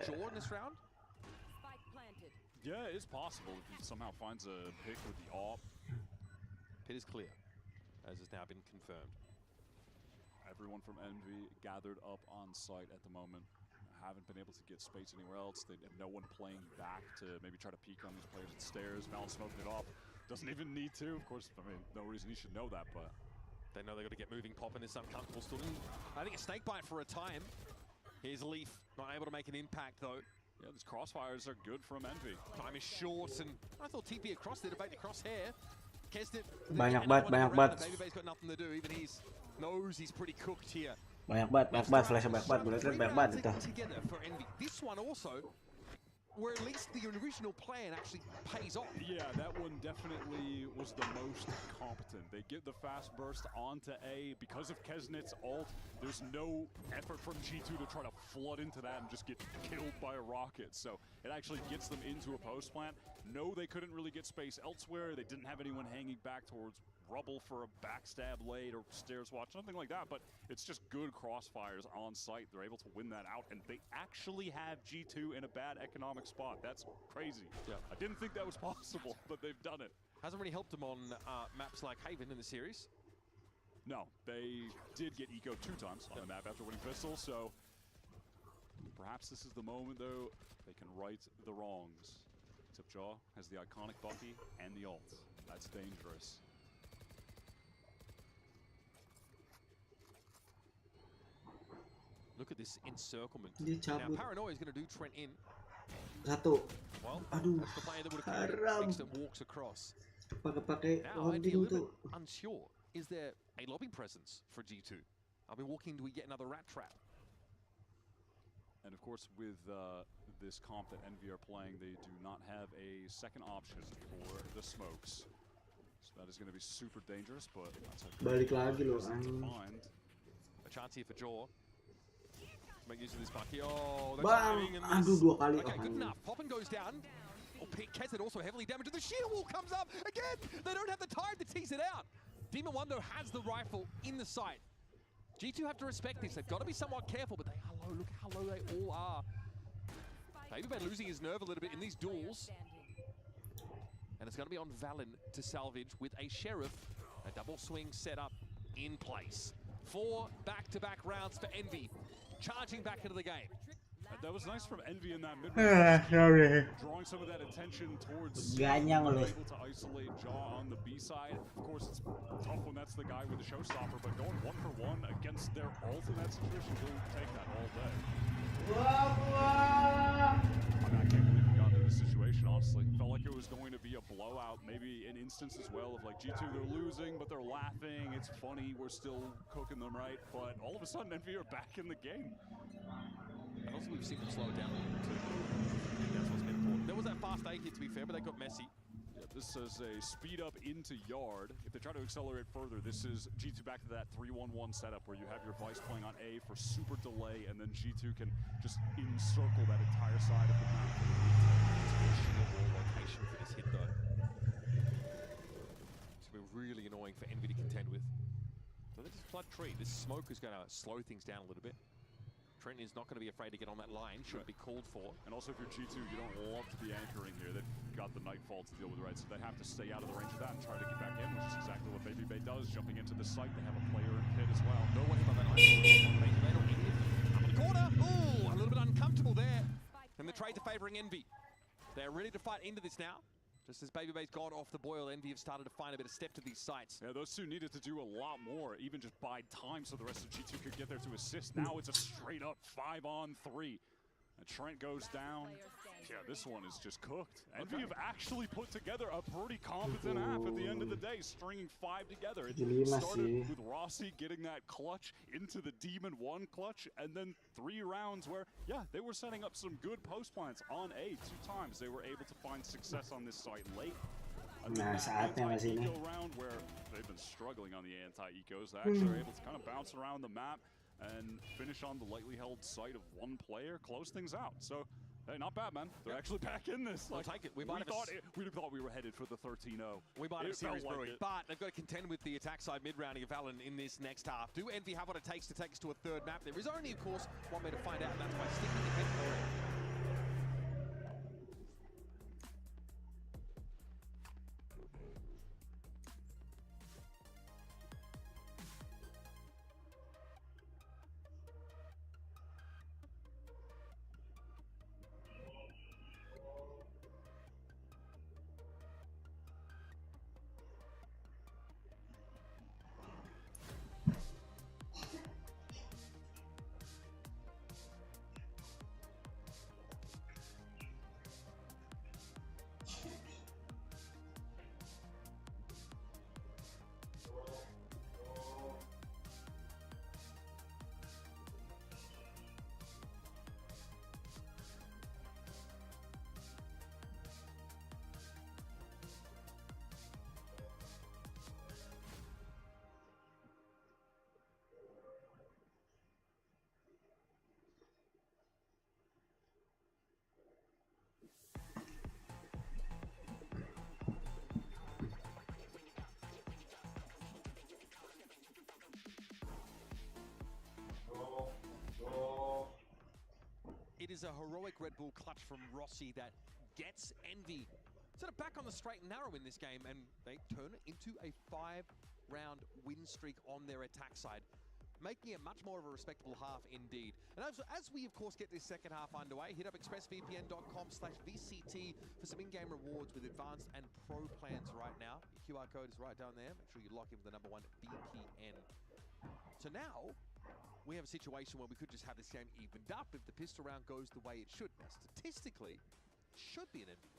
Yeah, it's possible if he somehow finds a pick with the AWP. Pit is clear, as has now been confirmed. Everyone from Envy gathered up on site at the moment. Haven't been able to get space anywhere else. They have no one playing back to maybe try to peek on these players at stairs. Mal smoking it off. Doesn't even need to. Of course, I mean, no reason he should know that, but they know they got to get moving. Poppin is uncomfortable still. I think a snake bite for a time. Here's Leaf, not able to make an impact though. Yeah, these crossfires are good from Envy. Time is short, and I thought TP across there to bait the crosshair. Kesnet. Banyak banget. Babybay's got nothing to do. Even he knows he's pretty cooked here. Banyak banget, flash banyak banget itu. Together for Envy. This one also, where at least the original plan actually pays off. Yeah, that one definitely was the most competent. They get the fast burst onto A. Because of Kesnet's ult, there's no effort from G2 to try to flood into that and just get killed by a rocket. So it actually gets them into a post plant. No, they couldn't really get space elsewhere. They didn't have anyone hanging back towards rubble for a backstab late or stairs watch, nothing like that, but it's just good crossfires on site. They're able to win that out, and they actually have G2 in a bad economic spot. That's crazy. Yeah. I didn't think that was possible, but they've done it. Hasn't really helped them on maps like Haven in the series. No, they did get eco 2 times on the map after winning Pistol, so perhaps this is the moment, though, they can right the wrongs. Tipjaw has the iconic Bucky and the ult. That's dangerous. Look at this encirclement. Dia Now, cabut. Paranoia is going to do Trent in. Satu. Well, Aduh, that's the player that would have killed it. haram. Makes it walks across. Pakai Now, I'd be a lobbing little tuh. bit unsure. Is there a lobbing presence for G2? I'll be walking into yet another rat trap. And of course, with this comp that Envy are playing, they do not have a second option for the smokes. So that is going to be super dangerous, but that's a Balik lagi loh, to anjing. find. A chance here for Jaw. To make use of this bucky. Oh, that's Bang! hiding in Aduh, this. 2 kali. Okay, good Oh, enough. Poppin goes down. Oh, Kezet also heavily damaged. The shield wall comes up again. They don't have the time to tease it out. Demon 1 though has the rifle in the sight. G2 have to respect this. They've got to be somewhat careful, but they are low. Look how low they all are. Babybay losing his nerve a little bit in these duels. And it's going to be on Valen to salvage with a Sheriff. A double swing set up in place. 4 back-to-back rounds for Envy. Charging back into the game. That was nice from Envy in that mid sorry. drawing some of that attention towards Ganyang loh. able to isolate Jaw on the B side. Of course, it's tough when that's the guy with the showstopper, but going 1-for-1 against their ult in that situation, you'll take that all day. I mean, I can't believe we got into this situation, honestly. Felt like it was going to be a blowout, maybe an instance as well of like G2, they're losing, but they're laughing. It's funny, we're still cooking them right, but all of a sudden Envy are back in the game. And also we've seen them slow it down a little bit too. I think that's what's been important. There was that fast A hit to be fair, but they got messy. Yeah, this is a speed up into yard. If they try to accelerate further, this is G2 back to that 3-1-1 setup where you have your Vice playing on A for super delay, and then G2 can just encircle that entire side of the map. Location for this hit though. It's been really annoying for Envy to contend with. So this is Flood Tree. This smoke is going to slow things down a little bit. Trent is not going to be afraid to get on that line, should be called for. And also if you're G2, you don't love to be anchoring here. They've got the Nightfall to deal with, right? So they have to stay out of the range of that and try to get back in, which is exactly what Babybay does, jumping into the site. They have a player in pit as well. No one hit by that line. Babybay not in it. Up in the corner. Ooh, a little bit uncomfortable there. And the trades are favouring Envy. They're ready to fight into this now. Just as Babybay's gone off the boil, Envy have started to find a bit of step to these sites. Yeah, those two needed to do a lot more, even just buy time so the rest of G2 could get there to assist. Now it's a straight up 5-on-3. And Trent goes down. Yeah, this one is just cooked. Envy have actually put together a pretty competent half at the end of the day, stringing 5 together. It started with Rossi getting that clutch into the Demon 1 clutch, and then 3 rounds where, yeah, they were setting up some good post plants on A 2 times. They were able to find success on this site late. Nah, saatnya masih ini. Round where they've been struggling on the anti-ecos. They actually are able to kind of bounce around the map and finish on the lightly held site of 1 player, close things out. So, hey, not bad, man. They're actually back in this. We'll take it. We thought we were headed for the 13-0. We might have a series brewing, but they've got to contend with the attack side mid-rounding of Valen in this next half. Do Envy have what it takes to take us to a 3rd map? There is only, of course, one way to find out, and that's by sticking the head for it. It is a heroic Red Bull clutch from Rossi that gets Envy sort of back on the straight and narrow in this game, and they turn it into a 5-round win streak on their attack side, making it much more of a respectable half indeed. And as we, of course, get this second half underway, hit up expressvpn.com/VCT for some in-game rewards with advanced and pro plans right now. Your QR code is right down there. Make sure you lock in with the #1 VPN. So now, we have a situation where we could just have this game evened up if the pistol round goes the way it should. Now, statistically, it should be an MVP.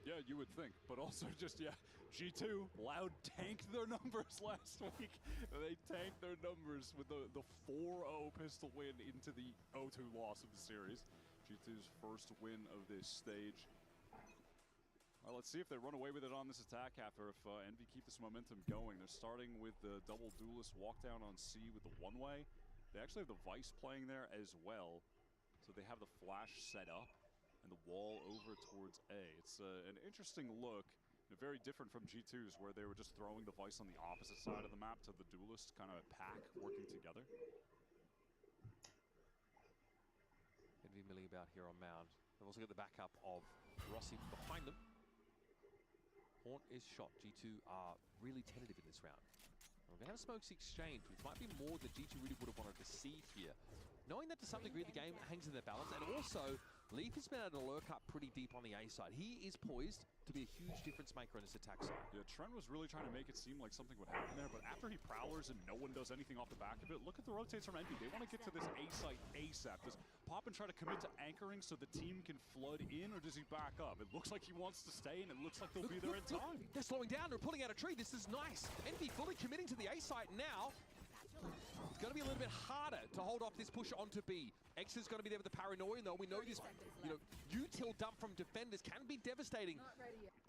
Yeah, you would think, but also just, yeah, G2, Loud tanked their numbers last week. They tanked their numbers with the 4-0 pistol win into the 0-2 loss of the series. G2's first win of this stage. Well, let's see if they run away with it on this attack half, or if Envy keep this momentum going. They're starting with the double duelist walk down on C with the one-way. They actually have the Vice playing there as well. So they have the flash set up and the wall over towards A. It's an interesting look, very different from G2's, where they were just throwing the Vice on the opposite side of the map to the duelist kind of pack working together. Envy milling about here on Mound. They've also got the backup of Rossi behind them. Haunt is shot. G2 are really tentative in this round. We're going to have a smokes exchange, which might be more than G2 really would have wanted to see here. Knowing that to some degree the game hangs in their balance, and also Leaf has been able to lurk up pretty deep on the A side. He is poised to be a huge difference maker on this attack side. Yeah, Trent was really trying to make it seem like something would happen there, but after he prowlers and no one does anything off the back of it, look at the rotates from Envy. They want to get to this A site ASAP. Does Poppin try to commit to anchoring so the team can flood in, or does he back up? It looks like he wants to stay, and it looks like they'll be there in time. They're slowing down. They're pulling out a tree. This is nice. Envy fully committing to the A site now. It's going to be a little bit harder to hold off this push onto B. X is going to be there with the paranoia, though. We know this, util dump from defenders can be devastating.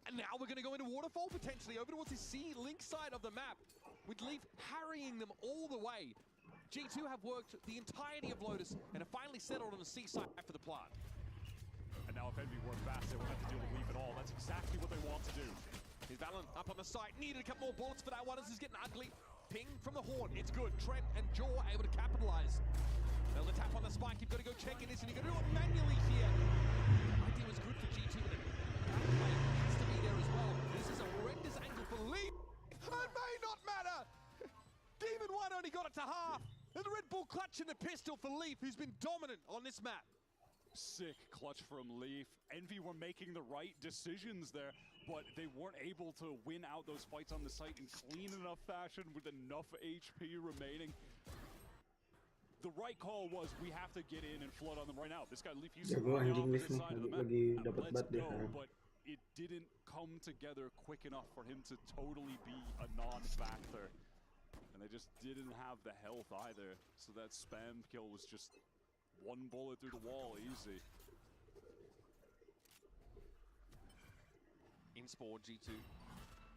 And now we're going to go into Waterfall, potentially, over towards the C link side of the map, with Leaf harrying them all the way. G2 have worked the entirety of Lotus and have finally settled on the C side for the plant. And now if Envy work fast, they won't have to deal with Leaf at all. That's exactly what they want to do. Here's Valen up on the site. Needed a couple more bullets for that one. This is getting ugly. Ping from the Horn. It's good. Trent and Jaw able to capitalize. They'll tap on the spike. You've got to go check in this, and you've got to do it manually here. The idea was good for G2, but the backplay has to be there as well. This is a horrendous angle for Leaf. It may not matter. Demon 1 only got it to half. And the Red Bull clutching the pistol for Leaf, who's been dominant on this map. Sick clutch from Leaf. Envy were making the right decisions there, but they weren't able to win out those fights on the site in clean enough fashion with enough HP remaining. The right call was, we have to get in and flood on them right now. This guy Leaf used to run on the side of the map. Let's go, but it didn't come together quick enough for him to totally be a non-factor. And they just didn't have the health either, so that spam kill was just one bullet through the wall, easy. In spawn, G2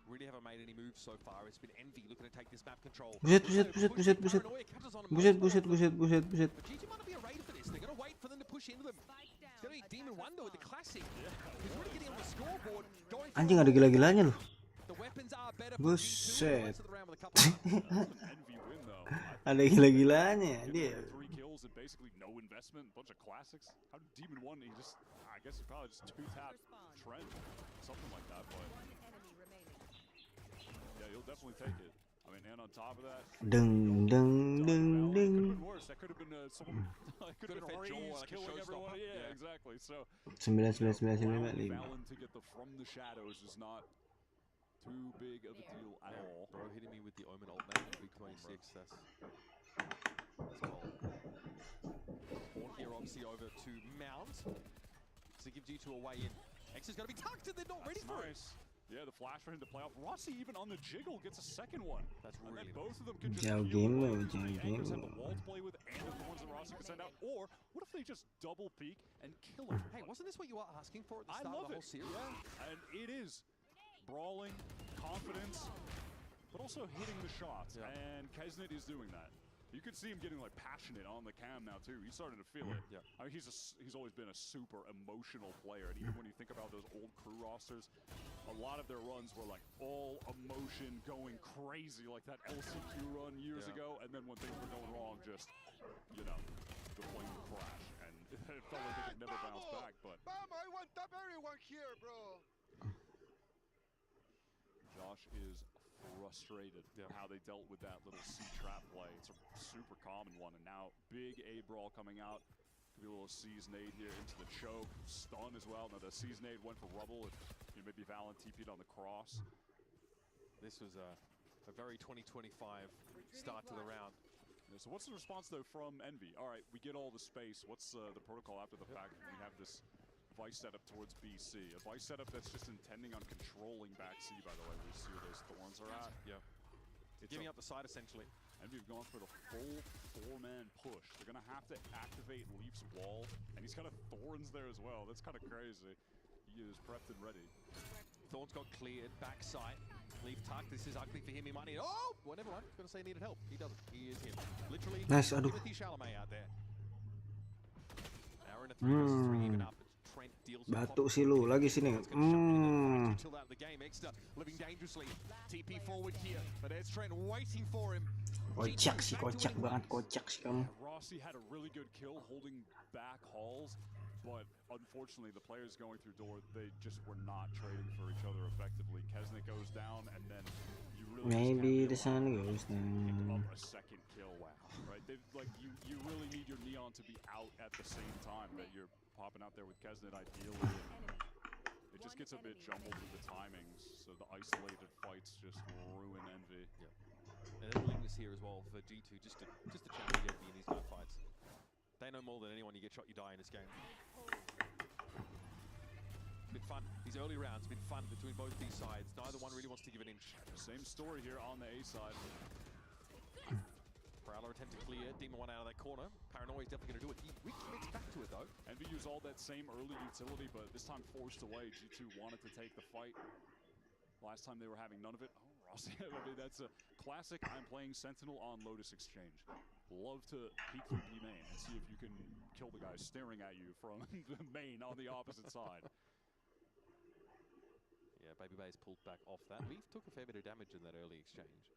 really haven't made any moves so far. It's been Envy looking to take this map control. Buset. G2 might not be ready for this. They're going to wait for them to push into them. It's going to be Demon 1 though with the classic. He's really getting on the scoreboard. Anjing, ada gila-gilanya loh. The weapons are better for Buset. G2. Envy win though. Ada gila-gilanya dia. 3 kills and basically no investment, a bunch of classics. How did Demon 1, he just, I guess he probably just 2-tapped Trent, something like that, but yeah, he'll definitely take it. I mean, and on top of that, Deng. could have been worse. That could have been someone, could have been Raze killing everyone. Yeah, exactly. So 9. Valen to get the from the shadows is not too big of a deal at all. Bro hitting me with the Omen ult now in Big 26. That's cold. Horn here obviously over to Mount to give G2 a way in. X is going to be tucked and they're not ready for it. Yeah, the flash for him to play off. Rossi even on the jiggle gets a second one. That's and really then both of them can just Jauh peel game away. loh, So the jauh anchors game have the wall to play with and the ones that Rossi can send out. Or what if they just double peek and kill him? Hey, wasn't this what you were asking for at the I start love of the it. whole series? Yeah, and it is brawling, confidence, but also hitting the shots. Yeah. And Kesnet is doing that. You can see him getting like passionate on the cam now too. He's starting to feel it. Yeah. I mean, he's always been a super emotional player, and even when you think about those old crew rosters, a lot of their runs were like all emotion, going crazy, like that LCQ run years ago. And then when things were going wrong, just the plane would crash, and it felt like they could never bounce back. But I want top everyone here, bro. Josh is frustrated how they dealt with that little C trap play. It's a super common one, and now big A brawl coming out. Could be a little C's nade here into the choke, stun as well. Now the C's nade went for rubble. If maybe Valen TP'd on the cross. This was A very 2025 start to the round. Yeah, so what's the response, though, from Envy? All right, we get all the space. What's the protocol after the fact? We have this Vice setup towards BC. A Vice setup that's just intending on controlling back C, by the way. We see where those thorns are at. Yeah. It's giving up the side, essentially. Envy have gone for the full 4-man push. They're going to have to activate Leaf's wall, and he's got a thorns there as well. That's kind of crazy. He is prepped and ready. Thorns got cleared, backside. Leaf tuck, this is ugly for him. He might need, oh, well, never mind. Going to say he needed help. He doesn't. He is him. Literally, nice, aduh. Timothy Chalamet out there. Now we're in a 3 versus 3 even up. Trent deals Batuk si lu lagi sini. Living dangerously. TP forward here, but there's Trent waiting for him. Kocak sih, kocak banget, kocak sih kamu. Rossi had a really good kill holding back Halls, but unfortunately the players going through door, they just were not trading for each other effectively. Kesnick goes down, and then you really maybe the sun goes down. A second kill, wow, right? Like you really need your Neon to be out at the same time that you're popping out there with Kesnick ideally. It just gets a bit jumbled with the timings, so the isolated fights just ruin Envy. Yeah. And there's willingness here as well for G2 just to challenge Envy in these kind of fights. They know more than anyone. You get shot, you die in this game. Been fun. These early rounds been fun between both these sides. Neither one really wants to give an inch. Same story here on the A side. Prowler attempt to clear. Demon 1 out of that corner. Paranoia is definitely going to do it. He recommits back to it though. Envy used all that same early utility, but this time forced away. G2 wanted to take the fight. Last time they were having none of it. Oh, Rossi, I mean, that's a classic I'm playing Sentinel on Lotus exchange. Love to peek through B main and see if you can kill the guy staring at you from the main on the opposite side. Yeah, Baby Bay's pulled back off that. Leaf took a fair bit of damage in that early exchange.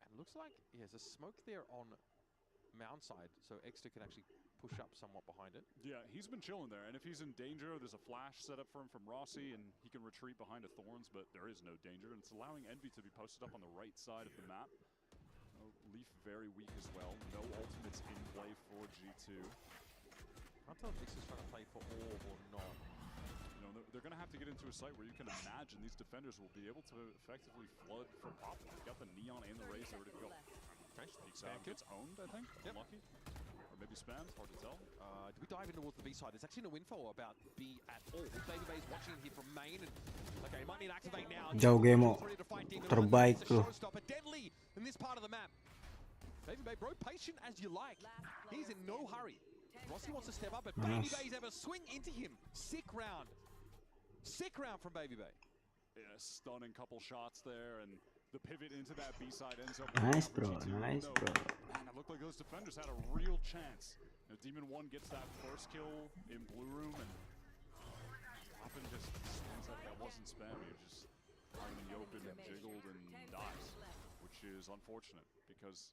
And it looks like he has a smoke there on Mound side, so Exeter can actually push up somewhat behind it. Yeah, he's been chilling there, and if he's in danger, there's a flash set up for him from Rossi, and he can retreat behind a Thorns, but there is no danger, and it's allowing Envy to be posted up on the right side of the map. Leaf very weak as well. No ultimates in play for G2. Can't tell if Dix is trying to play for Orb or not. You know, they're going to have to get into a site where you can imagine these defenders will be able to effectively flood for pop. They've got the Neon and the Raze ready to go. Okay, gets owned, I think. Yep. Lucky. Or maybe spams, hard to tell. Do we dive in towards the B side? There's actually no info about B at all. Baby Bay's watching here from main, and okay, might need to activate now. Jauh game terbaik loh. Deadly in this part of the map. Baby Bay, bro, patient as you like. He's in no hurry. Rossi wants to step up, but Baby Bay's ever swing into him. Sick round. Sick round from Baby Bay. Yeah, stunning couple shots there, and the pivot into that B side ends up. Nice, bro. Nice, bro. Man, it looked like those defenders had a real chance. You know, Demon 1 gets that first kill in blue room, and Poppin just spins up. That wasn't spam. He was just out in the open and jiggled and dies, which is unfortunate because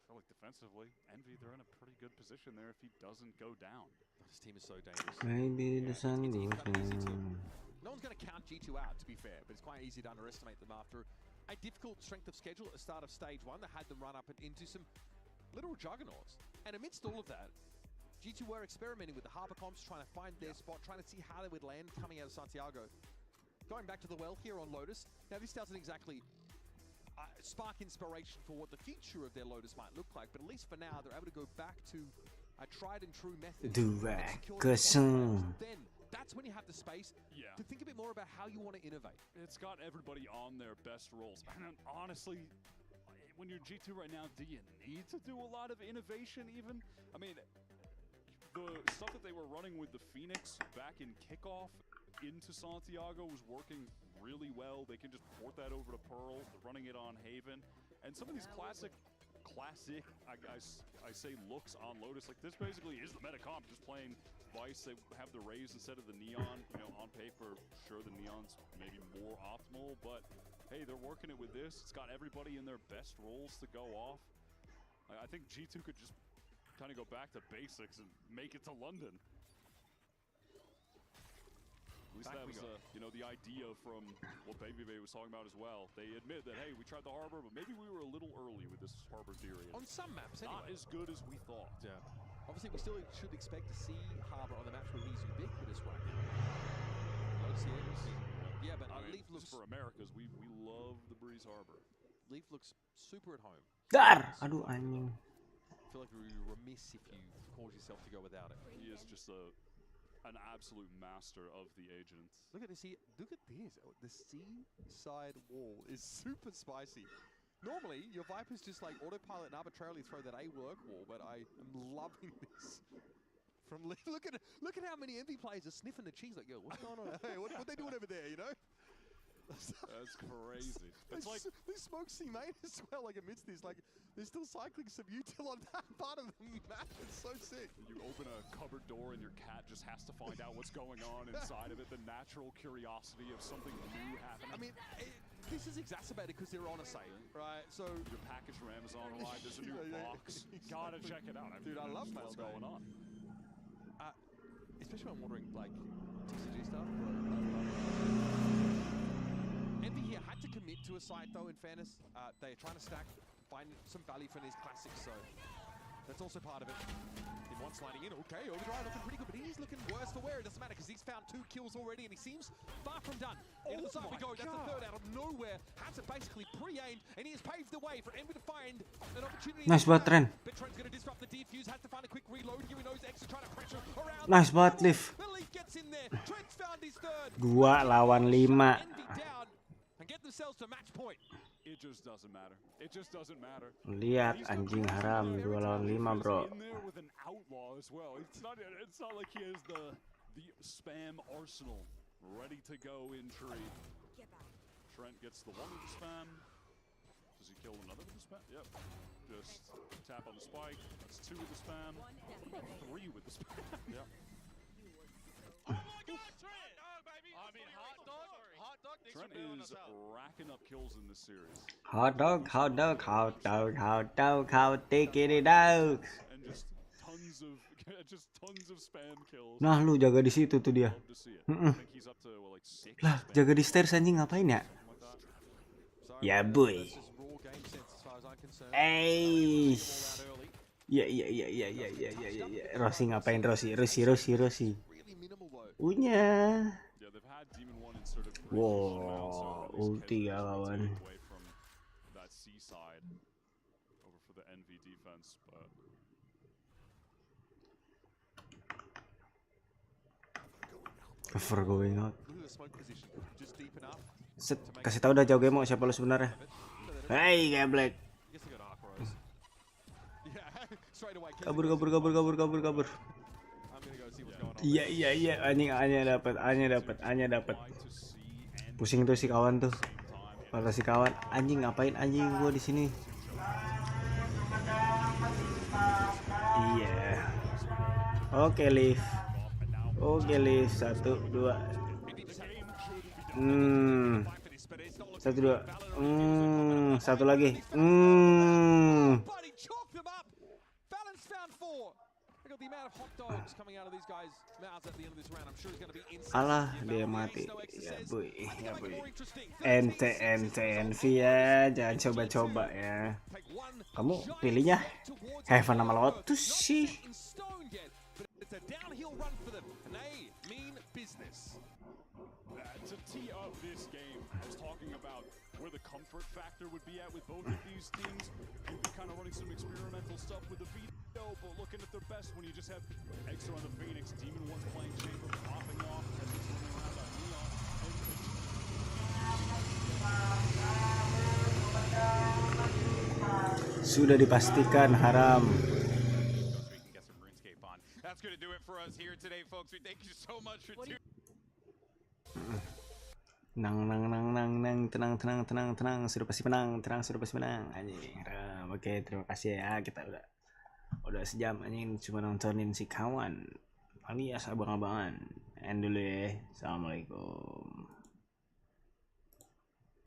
I feel like defensively, Envy, they're in a pretty good position there if he doesn't go down. This team is so dangerous. Maybe the sun goes down. No one's going to count G2 out, to be fair, but it's quite easy to underestimate them after a difficult strength of schedule at the start of stage 1 that had them run up and into some literal juggernauts. And amidst all of that, G2 were experimenting with the Harper comps, trying to find their spot, trying to see how they would land coming out of Santiago. Going back to the well here on Lotus. Now, this doesn't exactly spark inspiration for what the future of their Lotus might look like, but at least for now, they're able to go back to a tried and true method. Then, that's when you have the space to think a bit more about how you want to innovate. It's got everybody on their best roles. And honestly, when you're G2 right now, do you need to do a lot of innovation even? I mean, the stuff that they were running with the Phoenix back in kickoff into Santiago was working really well. They can just port that over to Pearl. They're running it on Haven. And some of these classic, I say looks on Lotus, like this basically is the meta comp, just playing Vice. They have the Raze instead of the Neon. You know, on paper, sure the Neon's maybe more optimal, but hey, they're working it with this. It's got everybody in their best roles to go off. I think G2 could just kind of go back to basics and make it to London. At least that was, you know, the idea from what Baby Bay was talking about as well. They admit that, hey, we tried the Harbor, but maybe we were a little early with this Harbor theory. On some maps, anyway. Not as good as we thought. Yeah. Obviously, we still should expect to see Harbor on the maps where he's ubiquitous right now. Lotus here. Yeah, but I mean, Leaf looks just for Americas, we love the Breeze Harbor. Leaf looks super at home. Dar, aduh anjing. I feel like we're remiss if you cause yourself to go without it. He is just an absolute master of the agents. Look at this here. Look at this. Oh, the seaside wall is super spicy. Normally, your Vipers just like autopilot and arbitrarily throw that A-work wall, but I am loving this. From look at how many MV players are sniffing the cheese like, yo, what's going on? Hey, what they doing over there, you know? That's crazy. It's like they smoke C-main as well, like amidst this, like they're still cycling some util on that part of the map. It's so sick. you open a cupboard door and your cat just has to find out what's going on inside of it. The natural curiosity of something new happening. I mean, this is exacerbated because they're on a sale, right? So your package from Amazon arrived. There's a new box. Gotta check it out. Dude, I love what's mail going on. Especially when I'm ordering like TCG stuff. Envy here had to commit to a site though. In fairness, they're trying to stack, find some value for these classics. So that's also part of it. In one sliding in, okay, Overdrive looking pretty good, but he's looking worse for wear. It doesn't matter because he's found 2 kills already, and he seems far from done. Into the side we go. That's the third out of nowhere. Has it basically pre-aimed, and he has paved the way for Envy to find an opportunity. Nice buat Tren. But Trent's going to disrupt the defuse. Has to find a quick reload here. He knows X is trying to pressure around. Nice buat Leaf. The Leaf gets in there. Trent's found his third. 2 lawan 5. Envy down and get themselves to match point. It just doesn't matter. It just doesn't matter. Lihat anjing haram 2 lawan 5, bro. In there with an outlaw as well. It's not like he has the spam arsenal ready to go in tree. Trent gets the 1 with the spam. Does he kill another with the spam? Yep. Just tap on the spike. That's 2 with the spam. What about 3 with the spam? Yep. Oh my God, Trent! Oh, baby. I mean, hot dog. Trent is racking up kills in this series. Hot dog, taking it out. And just tons of spam kills. Nah, lu jaga di situ tuh dia. Lah, jaga di stairs anjing ngapain ya? Ya boy. Ya. Rossi ngapain Rossi? Unya. Wow, ulti ya kawan. Cover going out. Set, kasih tahu dah jauh game siapa lu sebenarnya. Hey, Gablek. Kabur. Iya, Anya dapat. Pusing tuh si kawan tuh. Kalau si kawan anjing ngapain anjing gua di sini. Iya. Oke, Leaf. 1, 2. 1, 2. 1 lagi. Alah, dia mati. Ya boy. Ente ya, jangan coba-coba ya. Kamu pilihnya Heaven sama Lotus sih. To tee up this game, I was talking about where the comfort factor would be at with both of these teams. You'd be kind of running some experimental stuff with the Vito, but looking at their best when you just have Extra on the Phoenix, Demon One's playing Chamber, popping off, as he's running around on Neon. Sudah dipastikan haram. That's going to do it for us here today, folks. We thank you so much for tuning. Tenang, sudah pasti menang, anjing. Oke, terima kasih ya, kita udah sejam anjing cuma nontonin si kawan alias abang-abangan. End dulu ya. Assalamualaikum.